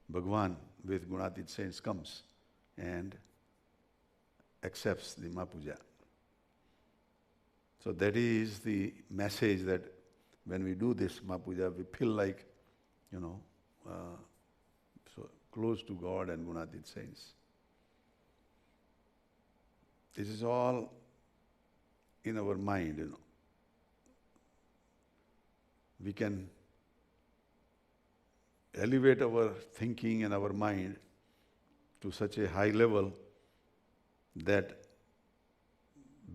Bhagwan with Gunatit saints comes and accepts the Mahapooja. So that is the message, that when we do this Mahapooja, we feel like, so close to God and Gunatit saints. This is all in our mind, We can elevate our thinking and our mind to such a high level that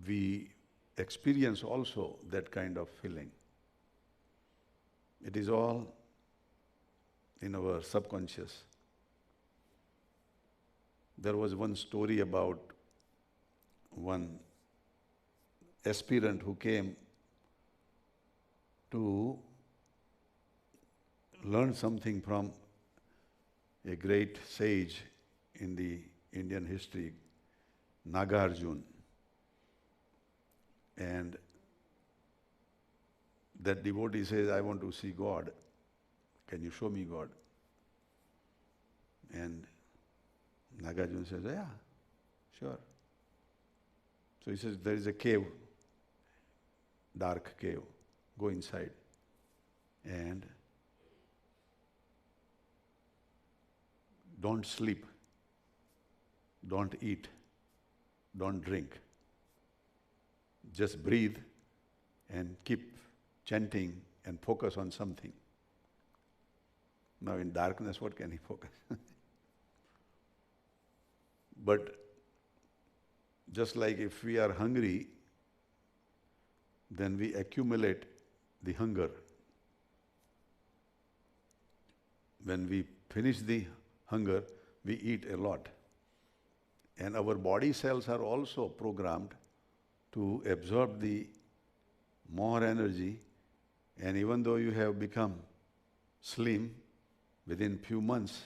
we experience also that kind of feeling. It is all in our subconscious. There was one story about one aspirant who came to learn something from a great sage in the Indian history, Nagarjuna. And that devotee says, I want to see God. Can you show me God? And Nagarjuna says, yeah, sure. So he says, there is a cave, dark cave. Go inside and don't sleep, don't eat, don't drink. Just breathe and keep chanting and focus on something. Now in darkness, what can he focus? But just like if we are hungry, then we accumulate the hunger. When we finish the hunger, we eat a lot. And our body cells are also programmed to absorb the more energy, and even though you have become slim, within few months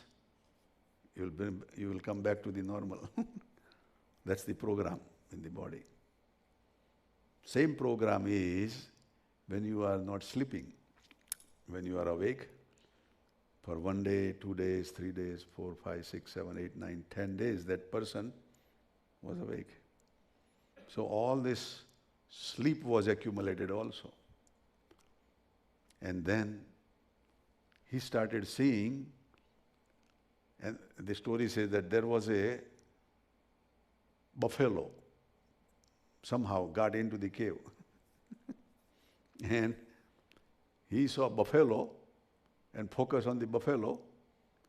you will come back to the normal. That's the program in the body. Same program is when you are not sleeping. When you are awake for 1 day, 2 days, 3 days, 4, 5, 6, 7, 8, 9, 10 days, that person was awake. So all this sleep was accumulated also. And then he started seeing, and the story says that there was a buffalo somehow got into the cave. And he saw buffalo and focused on the buffalo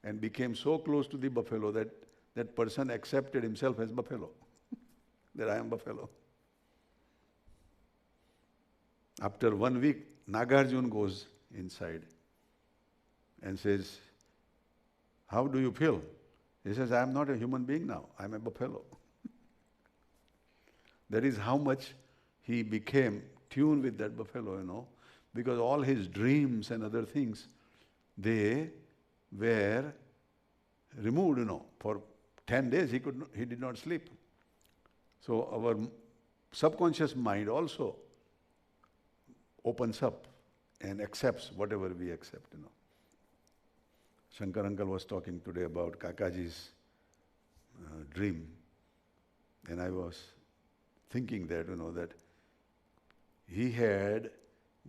and became so close to the buffalo that that person accepted himself as buffalo. That I am buffalo. After 1 week, Nagarjuna goes inside and says, how do you feel? He says, I am not a human being now, I am a buffalo. That is how much he became tuned with that buffalo, because all his dreams and other things, they were removed, For 10 days he did not sleep. So our subconscious mind also opens up and accepts whatever we accept, Shankar uncle was talking today about Kakaji's dream, and I was thinking that, that he had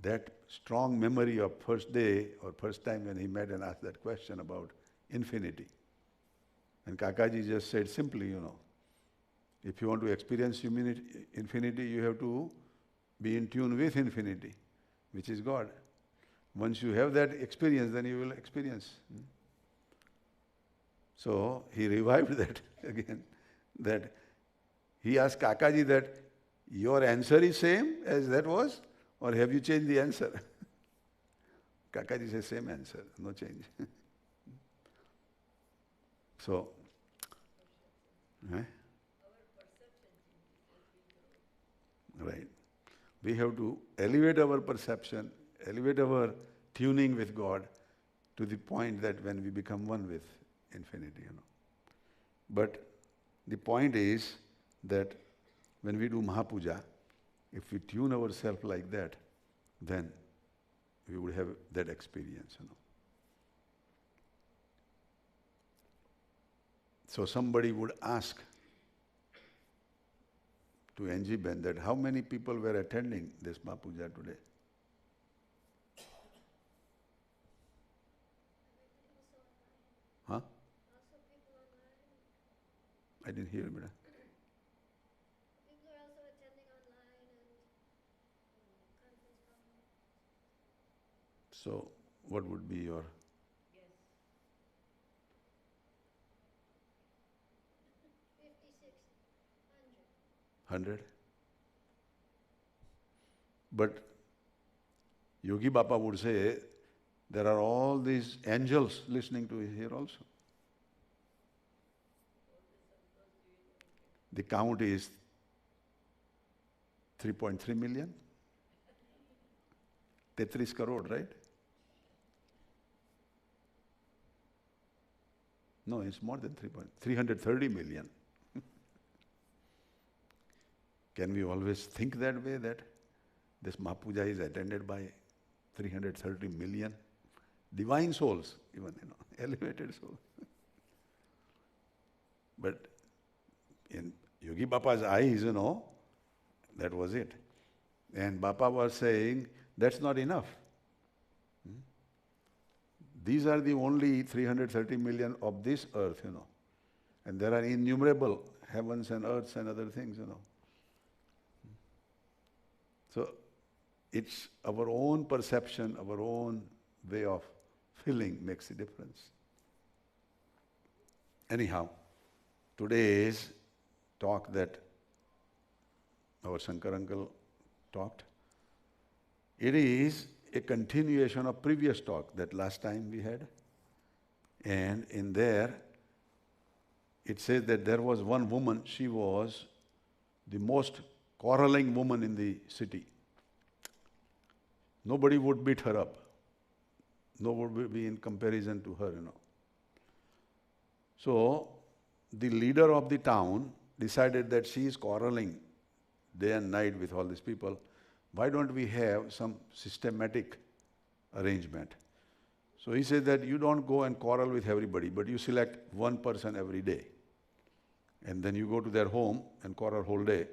that strong memory of first day or first time when he met and asked that question about infinity. And Kakaji just said simply, if you want to experience infinity, you have to be in tune with infinity, which is God. Once you have that experience, then you will experience. So he revived that again, that he asked Kakaji that, your answer is same as that was, or have you changed the answer? Kakaji says, same answer, no change. So, right. We have to elevate our perception, elevate our tuning with God to the point that when we become one with infinity, But the point is that when we do Mahapooja, if we tune ourselves like that, then we would have that experience, So somebody would ask to NG Ben that how many people were attending this Mahapooja today? Huh? I didn't hear, Beta. People are also attending online and conference calling. So what would be your? Yes. 50, 60, 100. 100? But Yogi Baba would say, there are all these angels listening to here also. The count is 3.3 million. 33 crore, right? No, it's more than 330 million. Can we always think that way, that this Mahapooja is attended by 330 million divine souls, even, elevated souls. But in Yogi Bapa's eyes, that was it. And Bapa was saying, that's not enough. These are the only 330 million of this earth, And there are innumerable heavens and earths and other things, So it's our own perception, our own way of feeling makes a difference. Anyhow, today's talk that our Shankar uncle talked, it is a continuation of previous talk that last time we had. And in there, it says that there was one woman, she was the most quarreling woman in the city. Nobody would beat her up. Nobody would be in comparison to her, So, the leader of the town decided that she is quarreling day and night with all these people. Why don't we have some systematic arrangement? So he said that you don't go and quarrel with everybody, but you select one person every day. And then you go to their home and quarrel whole day,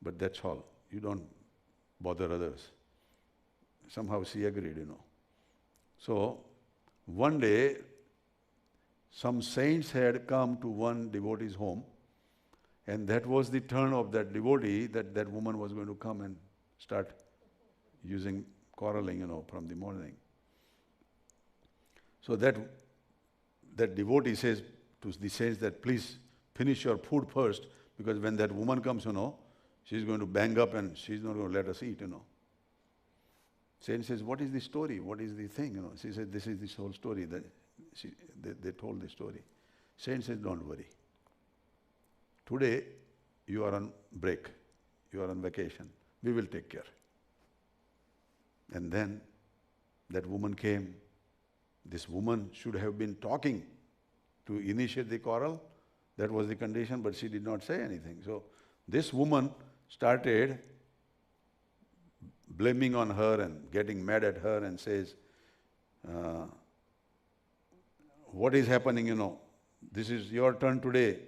but that's all. You don't bother others. Somehow she agreed, So one day, some saints had come to one devotee's home, and that was the turn of that devotee, that woman was going to come and start using quarreling, from the morning. So that devotee says to the saints that, please, finish your food first, because when that woman comes, she's going to bang up and she's not going to let us eat, Saint says, what is the story? What is the thing? She said, this is this whole story. They told the story. Saint says, don't worry. Today, you are on break. You are on vacation. We will take care. And then that woman came. This woman should have been talking to initiate the quarrel. That was the condition, but she did not say anything. So this woman started blaming on her and getting mad at her and says, what is happening, This is your turn today,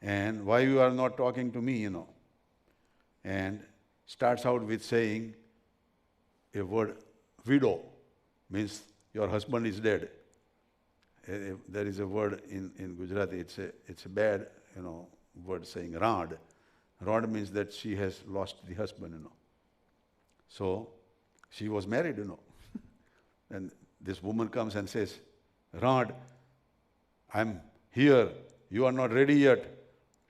and why you are not talking to me, And starts out with saying a word, widow, means your husband is dead. There is a word in Gujarati, it's a bad, word saying rad. Rad means that she has lost the husband, So she was married, And this woman comes and says, Rad, I'm here. You are not ready yet.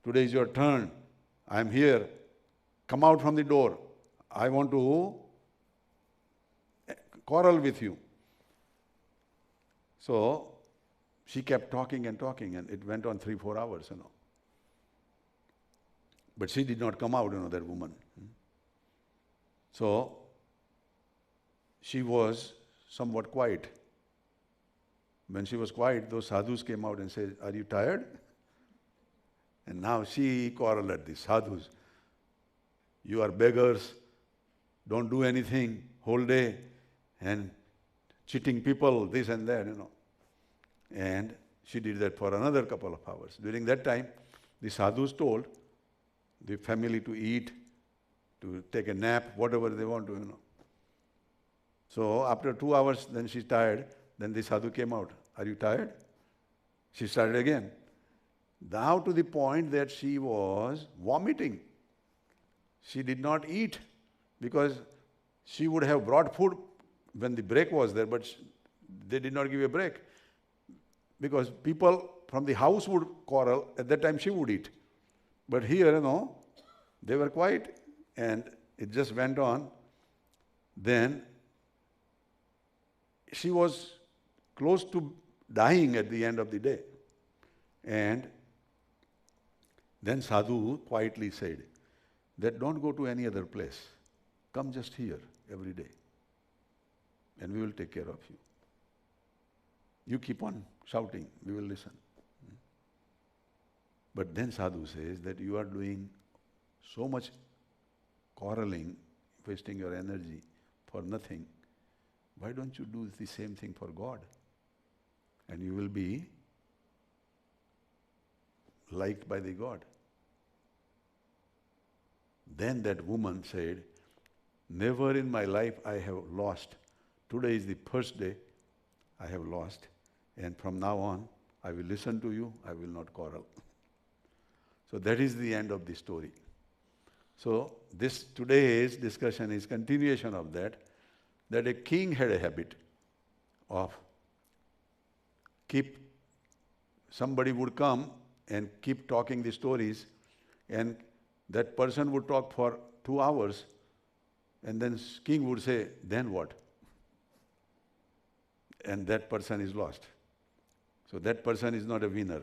Today is your turn. I'm here. Come out from the door. I want to quarrel with you. So she kept talking and talking, and it went on 3-4 hours, But she did not come out, that woman. So she was somewhat quiet. When she was quiet, those sadhus came out and said, are you tired? And now she quarreled at the sadhus. You are beggars, don't do anything whole day, and cheating people, this and that, And she did that for another couple of hours. During that time, the sadhus told the family to eat, to take a nap, whatever they want to, So after 2 hours, then she's tired. Then the sadhu came out. Are you tired? She started again. Now to the point that she was vomiting. She did not eat because she would have brought food when the break was there, but they did not give a break. Because people from the house would quarrel, at that time she would eat. But here, they were quiet, and it just went on. Then she was close to dying at the end of the day. And then sadhu quietly said that don't go to any other place. Come just here every day, and we will take care of you. You keep on shouting, we will listen. But then sadhu says that you are doing so much quarreling, wasting your energy for nothing. Why don't you do the same thing for God? And you will be liked by the God. Then that woman said, never in my life I have lost. Today is the first day I have lost. And from now on, I will listen to you, I will not quarrel. So that is the end of the story. So today's discussion is continuation of that a king had a habit of somebody would come and keep talking the stories, and that person would talk for 2 hours, and then king would say, then what? And that person is lost. So that person is not a winner,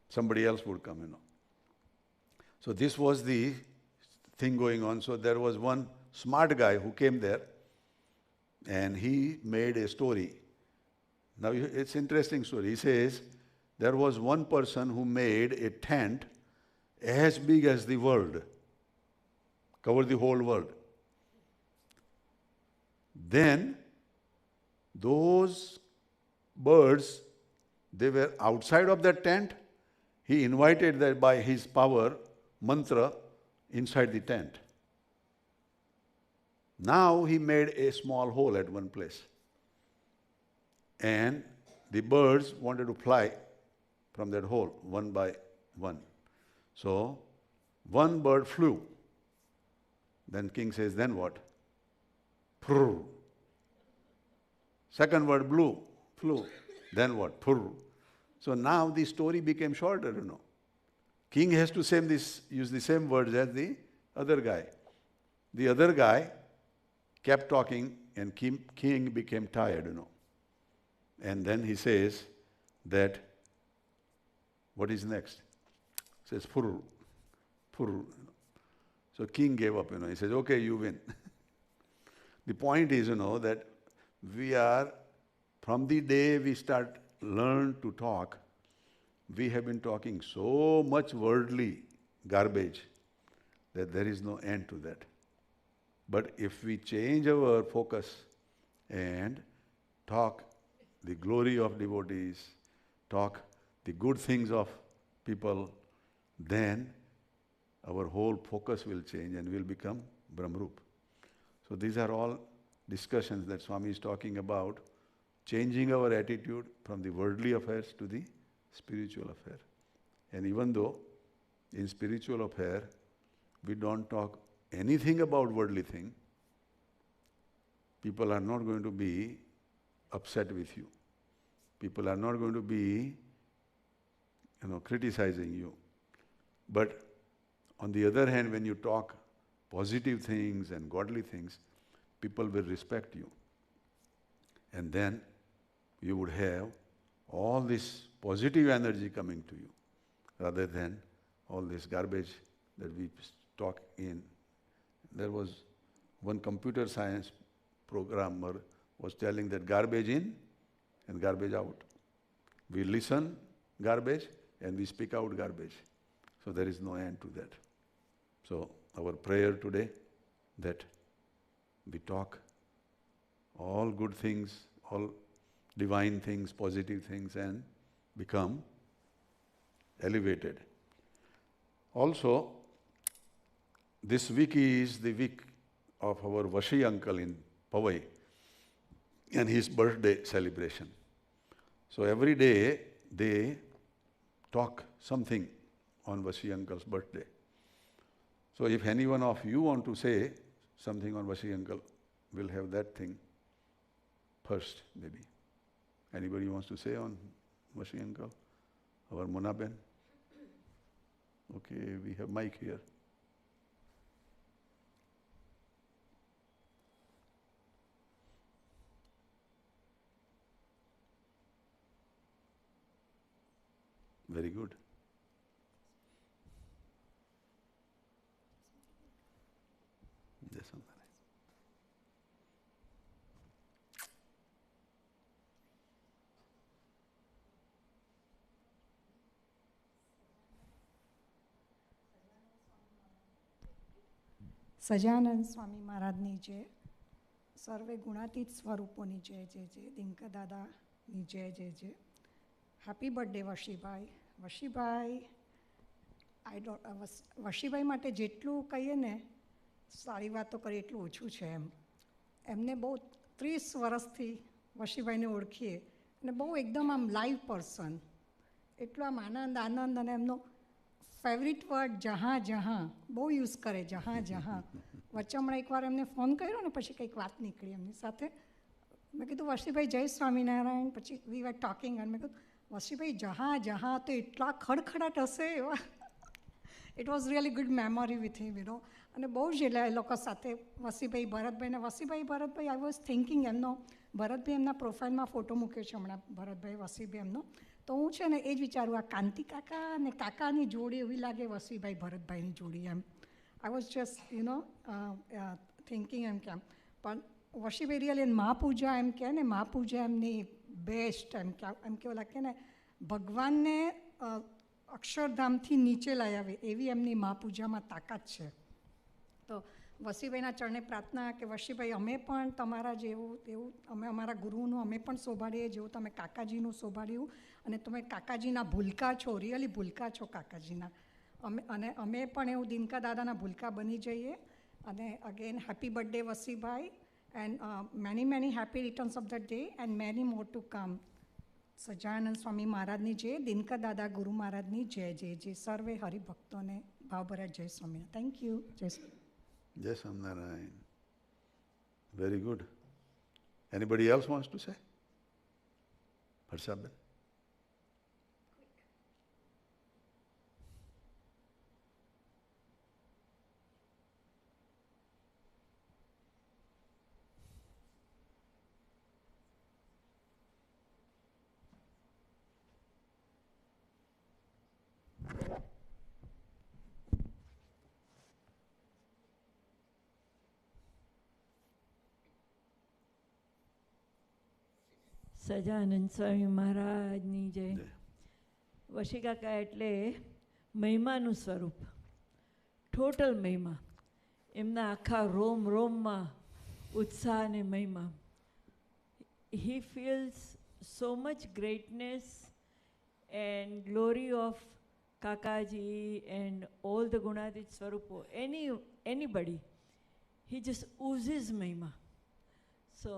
Somebody else would come, So this was the thing going on. So there was one smart guy who came there, and he made a story. Now it's an interesting story. He says, there was one person who made a tent as big as the world, covered the whole world. Then those birds, they were outside of that tent. He invited them by his power, mantra, inside the tent. Now he made a small hole at one place. And the birds wanted to fly from that hole, one by one. So one bird flew. Then king says, then what? Purr. Second bird flew. Then what? Purr. So now the story became shorter, King has to use the same words as the other guy. The other guy kept talking and king became tired, And then he says that, what is next? Says, furr, furr. So king gave up, He says, okay, you win. The point is, that we are, from the day we learn to talk, we have been talking so much worldly garbage that there is no end to that. But if we change our focus and talk the glory of devotees, talk the good things of people, then our whole focus will change and we'll become Brahmarup. So these are all discussions that Swami is talking about, changing our attitude from the worldly affairs to the spiritual affair. And even though in spiritual affair we don't talk anything about worldly thing, people are not going to be upset with you. People are not going to be, criticizing you. But on the other hand, when you talk positive things and godly things, people will respect you. And then you would have all this positive energy coming to you, rather than all this garbage that we talk in. There was one computer science programmer was telling that garbage in and garbage out. We listen garbage and we speak out garbage. So there is no end to that. So our prayer today, that we talk all good things, all divine things, positive things, and become elevated. Also, this week is the week of our Vashi uncle in Powai and his birthday celebration. So every day they talk something on Vashi uncle's birthday. So if any one of you want to say something on Vashi uncle, we'll have that thing first, maybe. Anybody wants to say on Vashi uncle? Our Mona Ben? Okay, we have mic here. Very good. Yes, Sajanand Swami મહારાજની જય, સર્વે ગુણાતીત સ્વરૂપોની જય જય જય, દિનક દાદાની જય જય જય. Happy birthday વશીભાઈ. વશીભાઈ, વશીભાઈ માટે જેટલું કહીએ ને સારી વાતો કરીએ એટલું ઓછું છે એમ. એમને બહુ 30 વર્ષથી વશીભાઈને ઓળખીએ અને બહુ એકદમ આમ લાઈવ પર્સન, એટલો આમ આનંદ અને એમનો ફેવરિટ વર્ડ જહાં જહાં બહુ યુઝ કરે, જહાં જહાં. વચ્ચે હમણાં એકવાર એમને ફોન કર્યો ને પછી કંઈક વાત નીકળી એમની સાથે. મેં કીધું વશીભાઈ જય સ્વામિનારાયણ. પછી વી આર ટોકિંગ અને મેં કીધું વશીભાઈ જહાં જહાં તો એટલા ખડખડાટ હશે એવા. It was really good memory with him, અને બહુ જ એ લોકો સાથે વસીભાઈ ભરતભાઈ આઈ વોઝ થિંકિંગ એમનો ભરતભાઈ એમના પ્રોફાઇલમાં ફોટો મૂક્યો છે હમણાં, ભરતભાઈ વસીભાઈ એમનો. તો હું છે ને એ જ વિચારું, આ કાંતિ કાકા અને કાકાની જોડી એવી લાગે વસીભાઈ ભરતભાઈની જોડી એમ. આઈ વોઝ જસ્ટ થિંકિંગ એમ કેમ. પણ વશીભાઈ રિયલી મહાપૂજા એમ કહે ને, મહાપૂજા એમની બેસ્ટ એમ કેવું લાગે ને, ભગવાનને અક્ષરધામથી નીચે લઈ આવે એવી એમની મહાપૂજામાં તાકાત છે. તો વસીભાઈના ચરણે પ્રાર્થના કે વશીભાઈ અમે પણ તમારા જેવું એવું અમે અમારા ગુરુનું અમે પણ શોભાડીએ જેવું તમે કાકાજીનું શોભાડ્યું, અને તમે કાકાજીના ભૂલકા છો, રિયલી ભૂલકા છો કાકાજીના. અમે પણ એવું દિનકા દાદાના ભૂલકા બની જઈએ. અને again happy birthday Vasibhai, and many happy returns of the day and many more to come. Sahajanand Swami મહારાજની જય, દિનકા દાદા ગુરુ મહારાજની જય જય જય. સર્વે હરિભક્તોને ભાવભરા જય Swami. Thank you. Jai Swaminarayan. Very good. Anybody else wants to say? Harshabin? Sahajanand Swami મહારાજની જય. વશિકાકા એટલે મહિમાનું સ્વરૂપ, ટોટલ મહિમા. એમના આખા રોમ રોમમાં ઉત્સાહ અને મહિમા. He feels so much greatness and glory of Kakaji and all the Gunadit Swarupo. Anybody, he just oozes mahima. So,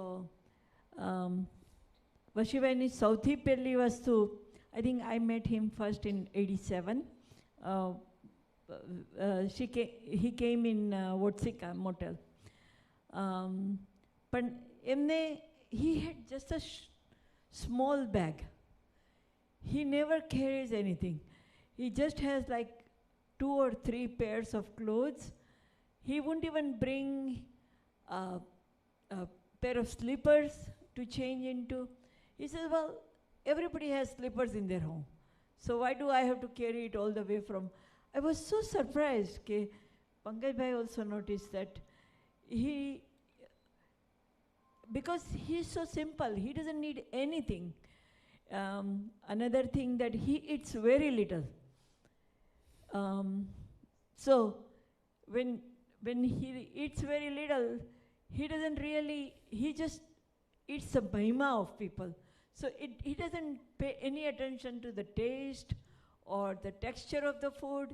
Vashivaini Sauthi Pelli Vastu, I think I met him first in 87. He came in Wotsika Motel. But he had just a small bag. He never carries anything. He just has like 2 or 3 pairs of clothes. He wouldn't even bring a pair of slippers to change into. He says, well, everybody has slippers in their home. So why do I have to carry it all the way from? I was so surprised. Pankaj Bhai also noticed that because he's so simple, he doesn't need anything. Another thing that he eats very little. So when he eats very little, he doesn't really, he just eats the mahima of people. So he doesn't pay any attention to the taste or the texture of the food.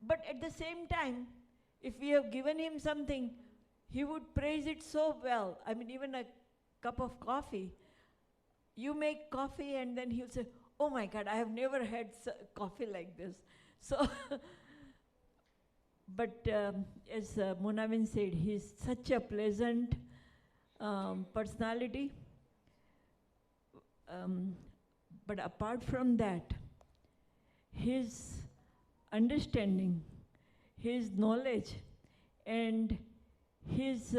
But at the same time, if we have given him something, he would praise it so well. I mean, even a cup of coffee. You make coffee and then he'll say, oh my God, I have never had coffee like this. So, but as Munavin said, he's such a pleasant personality. But apart from that, his understanding, his knowledge, and his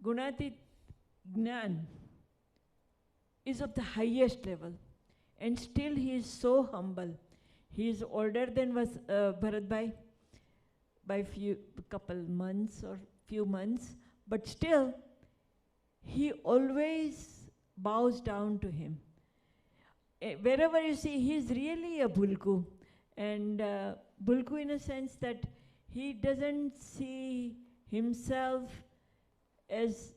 Gunatit Gnan is of the highest level. And still he is so humble. He is older than Bharat Bhai by couple months or few months, but still he always bows down to him. Wherever you see, he is really a Bulku. And Bulku in a sense that he doesn't see himself as,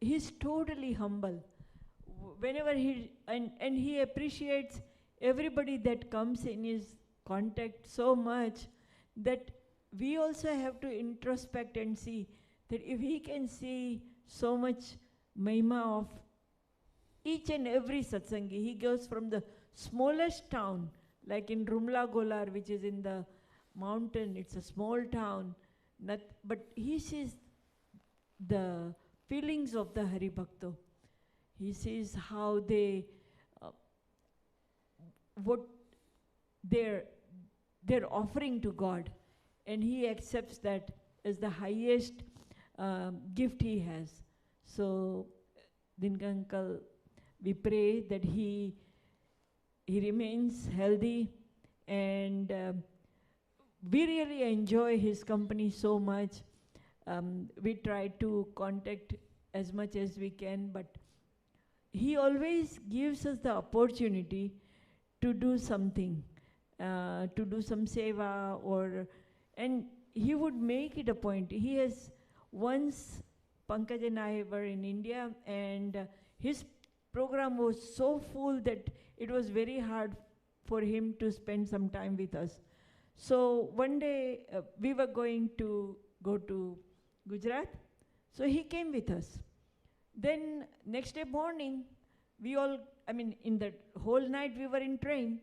he's totally humble. Whenever and he appreciates everybody that comes in his contact so much that we also have to introspect and see that if he can see so much mahima of each and every satsangi, he goes from the smallest town, like in Rumla Golar, which is in the mountain, it's a small town, but he sees the feelings of the Hari Bhakto. He sees how they, what they're offering to God, and he accepts that as the highest gift he has. So, Dinka Uncle, we pray that he remains healthy, and we really enjoy his company so much. We try to contact as much as we can, but he always gives us the opportunity to do something, to do some seva, and he would make it a point. He has once, Pankaj and I were in India, and his program was so full that it was very hard for him to spend some time with us. So one day we were going to go to Gujarat, so he came with us. Then next day morning, we all, I mean, in the whole night we were in train.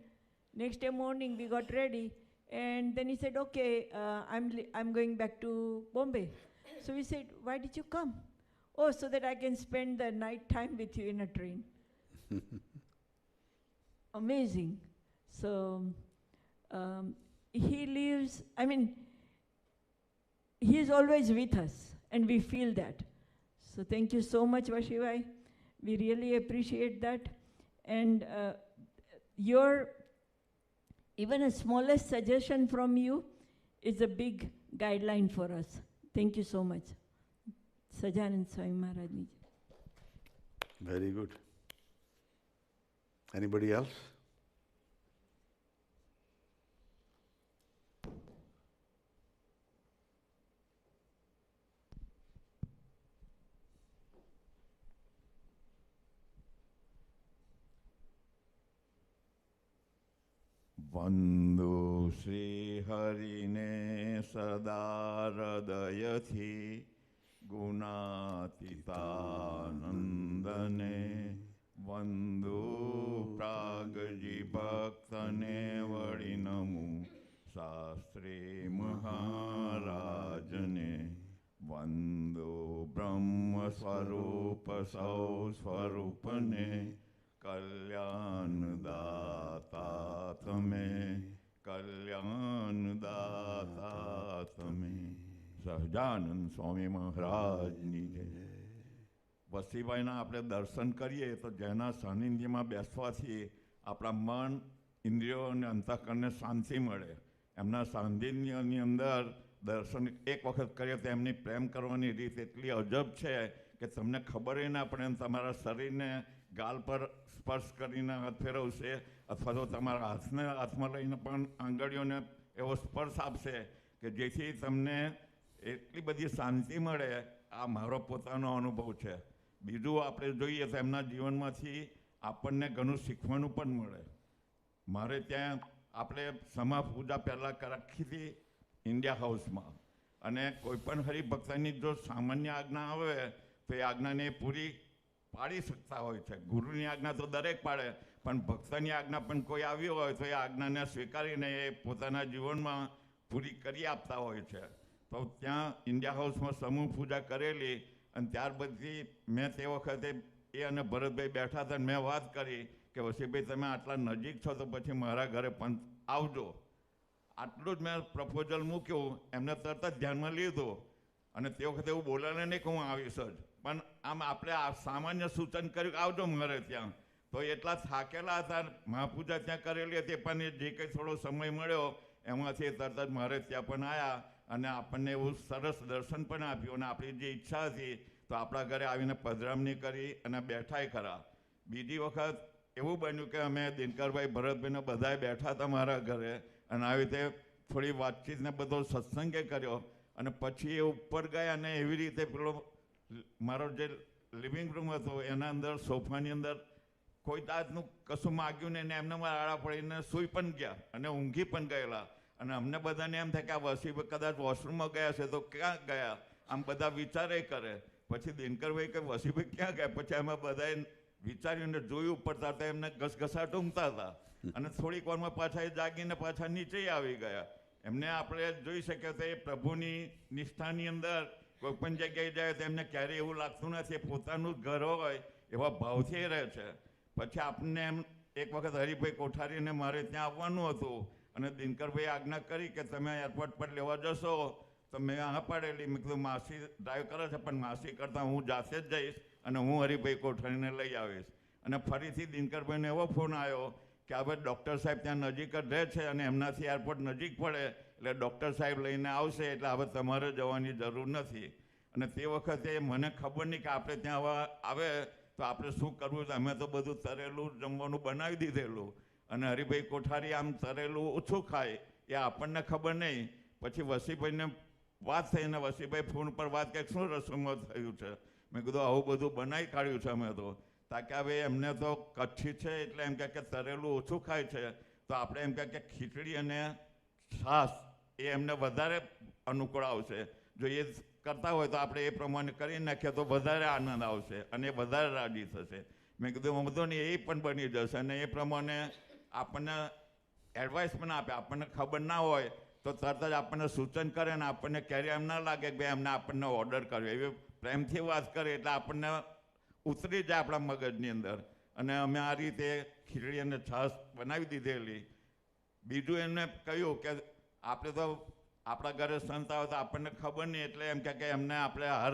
Next day morning we got ready, and then he said, okay, I'm going back to Bombay. So we said, why did you come? Oh, so that I can spend the night time with you in a train. Amazing. So he lives, I mean, he is always with us, and we feel that. So thank you so much, Vashivai. We really appreciate that. And your, even a smallest suggestion from you is a big guideline for us. Thank you so much. Sajanand Swami Maharaj. Very good. Anybody else? વંદુ Shri હરિને સદા હૃદયથી ગુણાતીતાનંદને વંદુ પ્રાગજી ભક્તને વળી નમું શાસ્ત્રી મહારાજને વંદુ બ્રહ્મ સ્વરૂપ સૌ સ્વરૂપને કલ્યાણદાતા તમે કલ્યાણદાતા તમે. સહજાનંદ સ્વામી મહારાજની જય. વસીભાઈના આપણે દર્શન કરીએ તો જેના સાનિધ્યમાં બેસવાથી આપણા મન ઇન્દ્રિયો અને અંતઃકરણને શાંતિ મળે. એમના સાનિધ્યની અંદર દર્શન એક વખત કરીએ તો એમની પ્રેમ કરવાની રીત એટલી અજબ છે કે તમને ખબર ના પડે. તમારા શરીરને ગાલ પર સ્પર્શ કરીને હાથ ફેરવશે અથવા તો તમારા હાથને હાથમાં લઈને પણ આંગળીઓને એવો સ્પર્શ આપશે કે જેથી તમને એટલી બધી શાંતિ મળે. આ મારો પોતાનો અનુભવ છે. બીજું આપણે જોઈએ તો એમના જીવનમાંથી આપણને ઘણું શીખવાનું પણ મળે. મારે ત્યાં આપણે સમાપૂજા પહેલાં રાખી હતી ઇન્ડિયા હાઉસમાં, અને કોઈ પણ હરિભક્તની જો સામાન્ય આજ્ઞા આવે તો એ આજ્ઞાને પૂરી પાડી શકતા હોય છે. ગુરુની આજ્ઞા તો દરેક પાડે, પણ ભક્તની આજ્ઞા પણ કોઈ આવી હોય તો એ આજ્ઞાને સ્વીકારીને એ પોતાના જીવનમાં પૂરી કરી આપતા હોય છે. તો ત્યાં ઇન્ડિયા હાઉસમાં સમૂહ પૂજા કરેલી, અને ત્યાર પછી મેં તે વખતે એ અને ભરતભાઈ બેઠા હતા, મેં વાત કરી કે વસીભાઈ તમે આટલા નજીક છો તો પછી મારા ઘરે પણ આવજો. આટલું જ મેં પ્રપોઝલ મૂક્યું, એમને તરત જ ધ્યાનમાં લીધું, અને તે વખતે એવું બોલાને નહીં કે હું આવીશ જ, પણ આમ આપણે આ સામાન્ય સૂચન કર્યું કે આવજો મારે ત્યાં. તો એટલા થાકેલા હતા, મહાપૂજા ત્યાં કરેલી હતી, પણ એ જે કંઈ થોડો સમય મળ્યો એમાંથી તરત જ મારે ત્યાં પણ આવ્યા, અને આપણને એવું સરસ દર્શન પણ આપ્યું, અને આપણી જે ઈચ્છા હતી તો આપણા ઘરે આવીને પધરામણી કરી અને બેઠાય ખરા. બીજી વખત એવું બન્યું કે અમે દિનકરભાઈ ભરતભાઈને બધાએ બેઠા હતા મારા ઘરે, અને આવી રીતે થોડી વાતચીતને બધો સત્સંગે કર્યો, અને પછી એ ઉપર ગયા અને એવી રીતે પેલો મારો જે લિવિંગ રૂમ હતો એના અંદર સોફાની અંદર કોઈ જાતનું કશું માગ્યું નહીં, ને એમને આડા પડીને સૂઈ પણ ગયા અને ઊંઘી પણ ગયેલા. અને અમને બધાને એમ થાય કે આ વસીભાઈ કદાચ વોશરૂમમાં ગયા છે તો ક્યાં ગયા, આમ બધા વિચારે કરે. પછી દિનકરભાઈ કે વસીભાઈ ક્યાં ગયા, પછી અમે બધાએ વિચાર્યું જોયું પડતા હતા, એમને ઘસઘસાટ ઊંઘતા હતા, અને થોડીક વારમાં પાછા એ જાગીને પાછા નીચે આવી ગયા. એમને આપણે જોઈ શકીએ તો એ પ્રભુની નિષ્ઠાની અંદર કોઈ પણ જગ્યાએ જાય તો એમને ક્યારેય એવું લાગતું નથી, પોતાનું જ ઘર હોય એવા ભાવથી રહે છે. પછી આપણને એમ એક વખત હરિભાઈ કોઠારીને મારે ત્યાં આવવાનું હતું, અને દિનકરભાઈ આજ્ઞા કરી કે તમે એરપોર્ટ પર લેવા જશો, તો મેં હા પાડેલી. મેં કીધું માસી ડ્રાઈવ કરે છે, પણ માસી કરતાં હું જાતે જ જઈશ અને હું હરિભાઈ કોઠારીને લઈ આવીશ. અને ફરીથી દિનકરભાઈનો એવો ફોન આવ્યો કે હવે ડૉક્ટર સાહેબ ત્યાં નજીક જ રહે છે, અને એમનાથી એરપોર્ટ નજીક પડે એટલે ડૉક્ટર સાહેબ લઈને આવશે, એટલે હવે તમારે જવાની જરૂર નથી. અને તે વખતે મને ખબર નહીં કે આપણે ત્યાં આવે તો આપણે શું કરવું. અમે તો બધું તરેલું જમવાનું બનાવી દીધેલું, અને હરિભાઈ કોઠારી આમ તરેલું ઓછું ખાય એ આપણને ખબર નહીં. પછી વસીભાઈને વાત થઈ, અને વસીભાઈ ફોન પર વાત કે શું રસોઈમાં થયું છે. મેં કીધું આવું બધું બનાવી કાઢ્યું છે અમે તો. તાકે હવે એમને તો કચ્છી છે એટલે એમ કે તરેલું ઓછું ખાય છે, તો આપણે એમ કે ખીચડી અને છાશ એ એમને વધારે અનુકૂળ આવશે. જો એ કરતા હોય તો આપણે એ પ્રમાણે કરી નાખીએ તો વધારે આનંદ આવશે અને વધારે રાજી થશે. મેં કીધું વાંધો નહીં, એ પણ બની જશે, અને એ પ્રમાણે આપણને એડવાઇસ પણ આપે. આપણને ખબર ના હોય તો તરત જ આપણને સૂચન કરે, ને આપણને ક્યારેય એમ ના લાગે કે ભાઈ એમને આપણને ઓર્ડર કર્યો. એવી પ્રેમથી વાત કરે એટલે આપણને ઉતરી જાય આપણા મગજની અંદર. અને અમે આ રીતે ખીચડી અને છાશ બનાવી દીધેલી. બીજું એમને કહ્યું કે આપણે તો આપણા ઘરે સંત આવે તો આપણને ખબર નહીં, એટલે એમ કે એમને આપણે હાર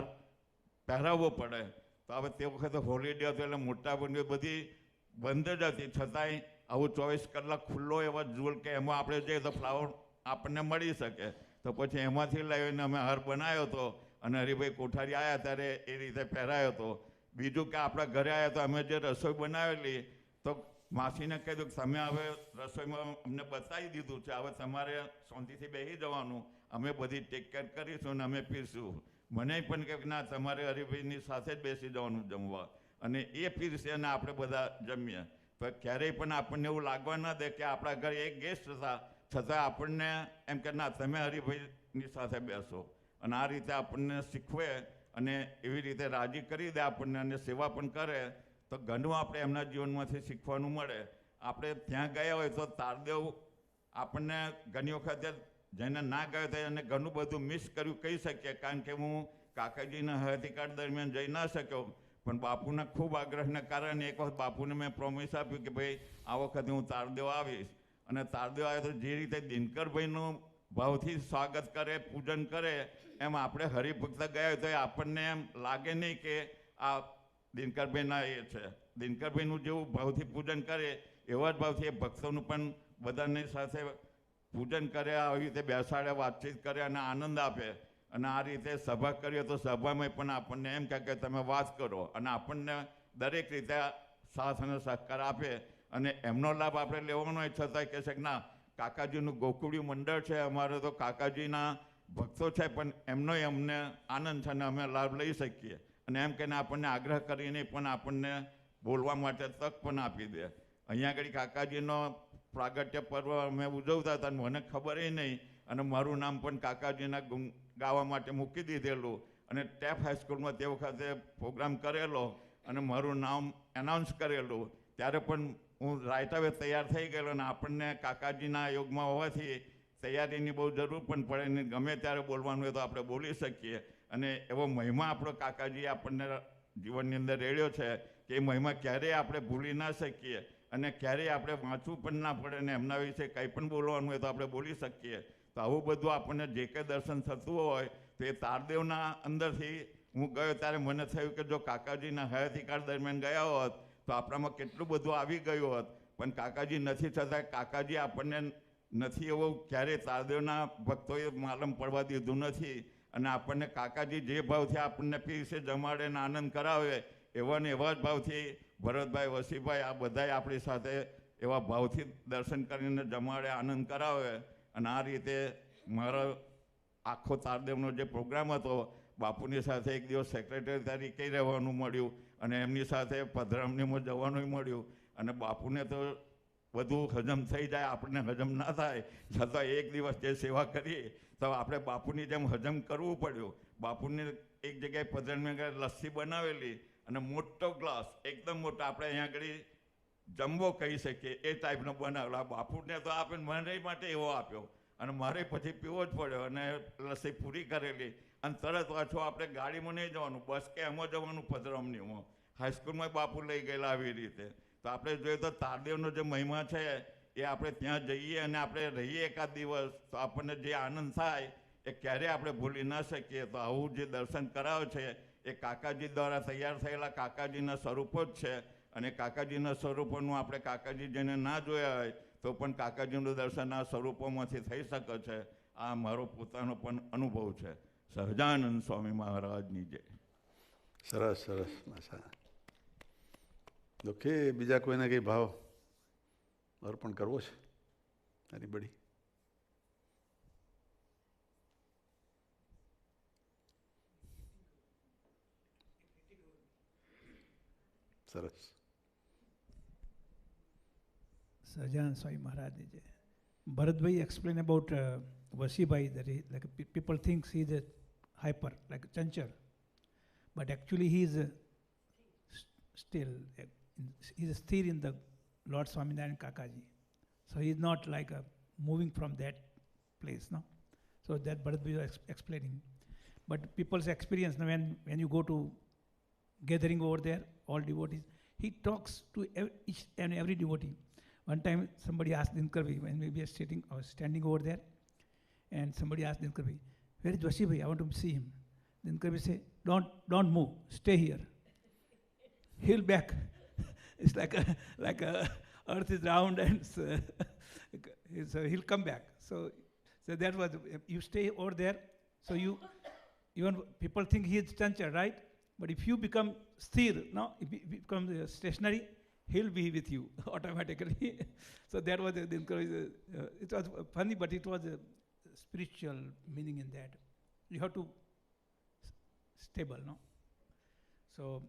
પહેરાવવો પડે. તો હવે તે વખતે હોલિડે હતો એટલે મોટાભાગની બધી બંધ જ હતી, છતાંય આવું 24 કલાક ખુલ્લો એવા જુલ કે એમાં આપણે જઈએ તો ફ્લાવર આપણને મળી શકે. તો પછી એમાંથી લાવીને અમે હાર બનાવ્યો હતો, અને હરિભાઈ કોઠારી આવ્યા ત્યારે એ રીતે પહેરાયો હતો. બીજું કે આપણા ઘરે આવ્યા તો અમે જે રસોઈ બનાવેલી તો માસીને કીધું કે તમે હવે રસોઈમાં અમને બતાવી દીધું છે, હવે તમારે શાંતિથી બેસી જવાનું, અમે બધી ટેક કેર કરીશું ને અમે પીશું. મને પણ કે ના તમારે હરિભાઈની સાથે જ બેસી જવાનું જમવા, અને એ પીરશે અને આપણે બધા જમીએ. તો ક્યારેય પણ આપણને એવું લાગવા ના દે કે આપણા ઘરે એક ગેસ્ટ હતા છતાં આપણને એમ કે ના તમે હરિભાઈની સાથે બેસો. અને આ રીતે આપણને શીખવે અને એવી રીતે રાજી કરી દે આપણને અને સેવા પણ કરે, તો ઘણું આપણે એમના જીવનમાંથી શીખવાનું મળે. આપણે ત્યાં ગયા હોય તો તારદેવ આપણને ઘણી વખતે જેને ના ગયો તો એને ઘણું બધું મિસ કર્યું કહી શકીએ, કારણ કે હું કાકાજીના હયાતીકાળ દરમિયાન જઈ ના શક્યો, પણ બાપુના ખૂબ આગ્રહને કારણે એક વખત બાપુને મેં પ્રોમિસ આપ્યું કે ભાઈ આ વખતે હું તારદેવ આવીશ. અને તારદેવ આવે તો જે રીતે દિનકરભાઈનું ભાવથી સ્વાગત કરે, પૂજન કરે, એમ આપણે હરિભક્ત ગયા હોય તો આપણને એમ લાગે નહીં કે આ દિનકરભાઈના એ છે. દિનકરભાઈનું જેવું ભાવથી પૂજન કરે એવા જ ભાવથી એ ભક્તોનું પણ બધાની સાથે પૂજન કરે, આવી રીતે બેસાડે, વાતચીત કરે અને આનંદ આપે. અને આ રીતે સભા કરીએ તો સભામાં પણ આપણને એમ કહે કે તમે વાત કરો, અને આપણને દરેક રીતે સાથ અને સહકાર આપે. અને એમનો લાભ આપણે લેવાનો હોય છતાં કહે છે કે ના કાકાજીનું ગોકુળિયું મંડળ છે, અમારે તો કાકાજીના ભક્તો છે, પણ એમનો અમને આનંદ છે અને અમે લાભ લઈ શકીએ. અને એમ કહીને આપણને આગ્રહ કરીને પણ આપણને બોલવા માટે તક પણ આપી દે. અહીંયા આગળ કાકાજીનો પ્રાગટ્ય પર્વ અમે ઉજવતા હતા, મને ખબર નહીં, અને મારું નામ પણ કાકાજીના ગુણ ગાવા માટે મૂકી દીધેલું. અને ટેપ હાઈસ્કૂલમાં તે વખતે પ્રોગ્રામ કરેલો અને મારું નામ એનાઉન્સ કરેલું, ત્યારે પણ હું રાઈટ અવે તૈયાર થઈ ગયેલો. અને આપણને કાકાજીના યોગમાં હોવાથી તૈયારીની બહુ જરૂર પણ પડે નહીં, ગમે ત્યારે બોલવાનું હોય તો આપણે બોલી શકીએ. અને એવો મહિમા આપણો કાકાજી આપણને જીવનની અંદર રેડ્યો છે કે એ મહિમા ક્યારેય આપણે ભૂલી ના શકીએ, અને ક્યારેય આપણે વાંચવું પણ ના પડે, ને એમના વિશે કંઈ પણ બોલવાનું હોય તો આપણે બોલી શકીએ. તો આવું બધું આપણને જે કંઈ દર્શન થતું હોય તો એ તારદેવના અંદરથી હું ગયો ત્યારે મને થયું કે જો કાકાજીના હયાતીકાળ દરમિયાન ગયા હોત તો આપણામાં કેટલું બધું આવી ગયું હોત, પણ કાકાજી નથી છતાં કાકાજી આપણને નથી એવું ક્યારેય તારદેવના ભક્તોએ માલમ પડવા દીધું નથી. અને આપણને કાકાજી જે ભાવથી આપણને પીરસે, જમાડે ને આનંદ કરાવે, એવા ને એવા જ ભાવથી ભરતભાઈ, વસીભાઈ આ બધાય આપણી સાથે એવા ભાવથી દર્શન કરીને જમાડે, આનંદ કરાવે. અને આ રીતે મારો આખો તારદેવનો જે પ્રોગ્રામ હતો, બાપુની સાથે એક દિવસ સેક્રેટરી તરીકે રહેવાનું મળ્યું, અને એમની સાથે પધરામણીમાં જવાનું મળ્યું. અને બાપુને તો બધું હજમ થઈ જાય, આપણને હજમ ના થાય, છતાં એક દિવસ જે સેવા કરીએ તો આપણે બાપુની જેમ હજમ કરવું પડ્યું. બાપુને એક જગ્યાએ પધરામણી લસ્સી બનાવેલી અને મોટો ગ્લાસ, એકદમ મોટો, આપણે અહીંયા આગળ જમ્બો કહી શકીએ એ ટાઈપનો બનાવેલો. બાપુને તો આપણે મને માટે એવો આપ્યો, અને મારે પછી પીવો જ પડ્યો. અને લસ્સી પૂરી કરેલી, અને તરત પાછું આપણે ગાડીમાં નહીં જવાનું, બસ કે એમાં જવાનું પધરામણીમાં. હાઈસ્કૂલમાં બાપુ લઈ ગયેલા આવી રીતે. તો આપણે જોઈએ તો તારદેવનો જે મહિમા છે એ આપણે ત્યાં જઈએ અને આપણે રહીએ એકાદ દિવસ તો આપણને જે આનંદ થાય એ ક્યારેય આપણે ભૂલી ના શકીએ. તો આવું જે દર્શન કરાવે છે એ કાકાજી દ્વારા તૈયાર થયેલા કાકાજીના સ્વરૂપો જ છે. અને કાકાજીના સ્વરૂપોનું આપણે કાકાજી જેને ના જોયા હોય તો પણ કાકાજીનું દર્શન આ સ્વરૂપોમાંથી થઈ શકે છે. આ મારો પોતાનો પણ અનુભવ છે. સહજાનંદ સ્વામી મહારાજની જય. સરસ સરસ. ઓકે, બીજા કોઈને કંઈ ભાવ અર્પણ કરવો છે? એનીબડી? સરસ. સહજાનંદ સ્વામી મહારાજની જય. Bharatbhai explained about Vasibhai, that he, like people think he is a hyper, like Chanchal, but actually he is still, he is still in the Lord Swaminarayan Kakaji. So he is not like moving from that place, no? So that Bharatbhai was explaining. But people's experience, when you go to gathering over there, all devotees, he talks to each and every devotee. One time somebody asked Dinkarvi, when we were standing over there, and somebody asked Dinkarvi, where is Vasibhai? I want to see him. Dinkarvi said, don't move, stay here. He'll back. It's like earth is round, and so he'll come back. So that was, you stay over there, so you, even people think he is Chanchal, right? But if you become sthir, no, if it becomes stationary, he'll be with you automatically. So that was the encouragement. It was funny, but it was a spiritual meaning in that. You have to stable, no? So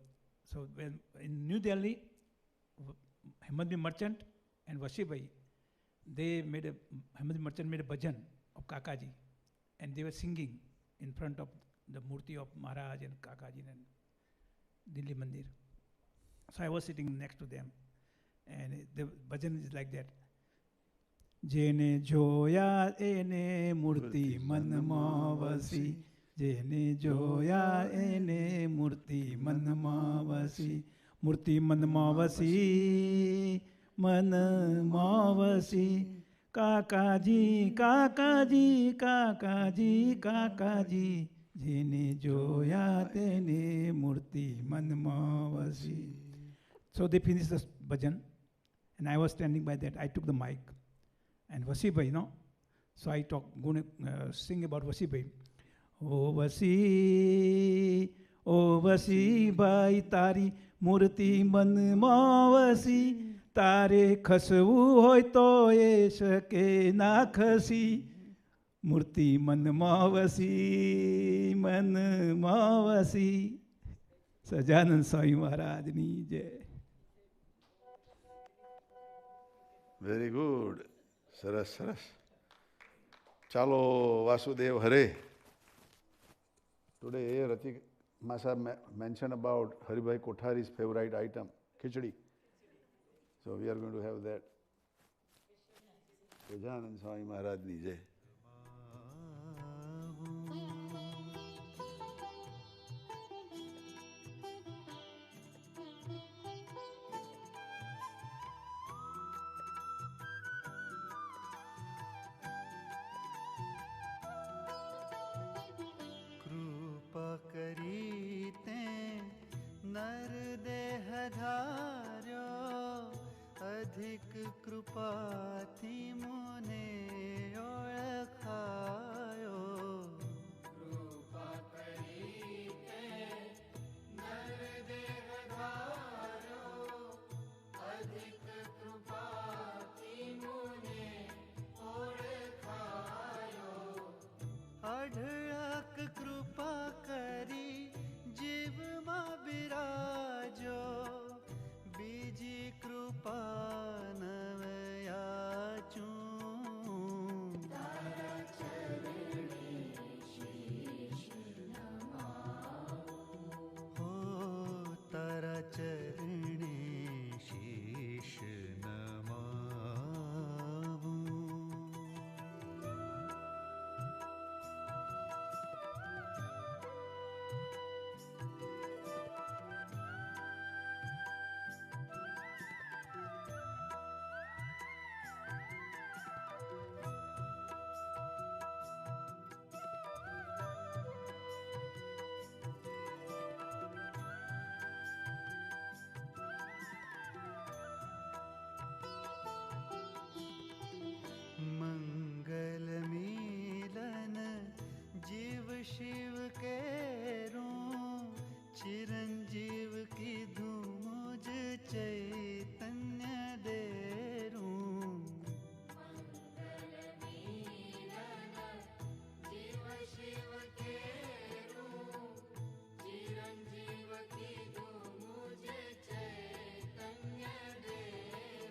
when in New Delhi, Ahmadi merchant and Vashibai, Ahmadi merchant made a bhajan of Kakaji, and they were singing in front of the murti of Maharaj and Kakaji and Dilli Mandir. So I was sitting next to them, and the bhajan is like that. Jene joya ene murti manma vasi, jene joya ene murti manma vasi, murti manma vasi, manma vasi, Kakaji, Kakaji, Kakaji, Kakaji, jene joya tene murti manma vasi. So they finished the bhajan, and I was standing by that. I took the mic, and Vasibai, so I going to sing about Vasibai. O Vasibai, tari murti manma vasi, tare khasvu hoy to ye sake na khasi, murti manma vasi, manma vasi. Sajanand Swami Maharaj ni jai. Very good. Saras, saras. Chalo Vasudev Hare. Today Ratik Masa mentioned about Haribhai Kothari's favorite item, khichdi. So we are going to have that. Sajanand Swami Maharaj ni jai. अधिक कृपा थी मुने ओळखायो कृपा करी ते नर देह धार्यो अधिक कृपा थी मुने ओळखायो अढळक कृपा करी जीव मा बिराजो बीजी कृपा शिव के रूं चिरंजीव की धूमुझ चैतन्य दे रूं मंगल मीलन जीव शिव के रूं चिरंजीव की धूमुझ चैतन्य दे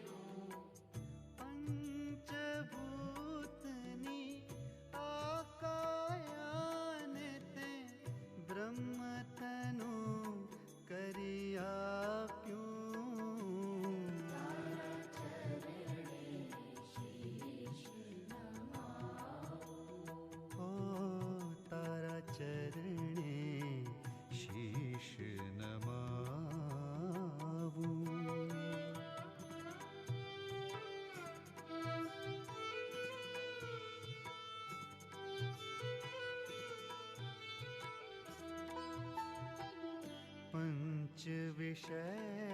रूं पंचभूतनी ब्रह्मतनु करिया क्यों तारा चरणे शीश नमाओ ओ तारा चरणे शीश नमाओ पंच विषय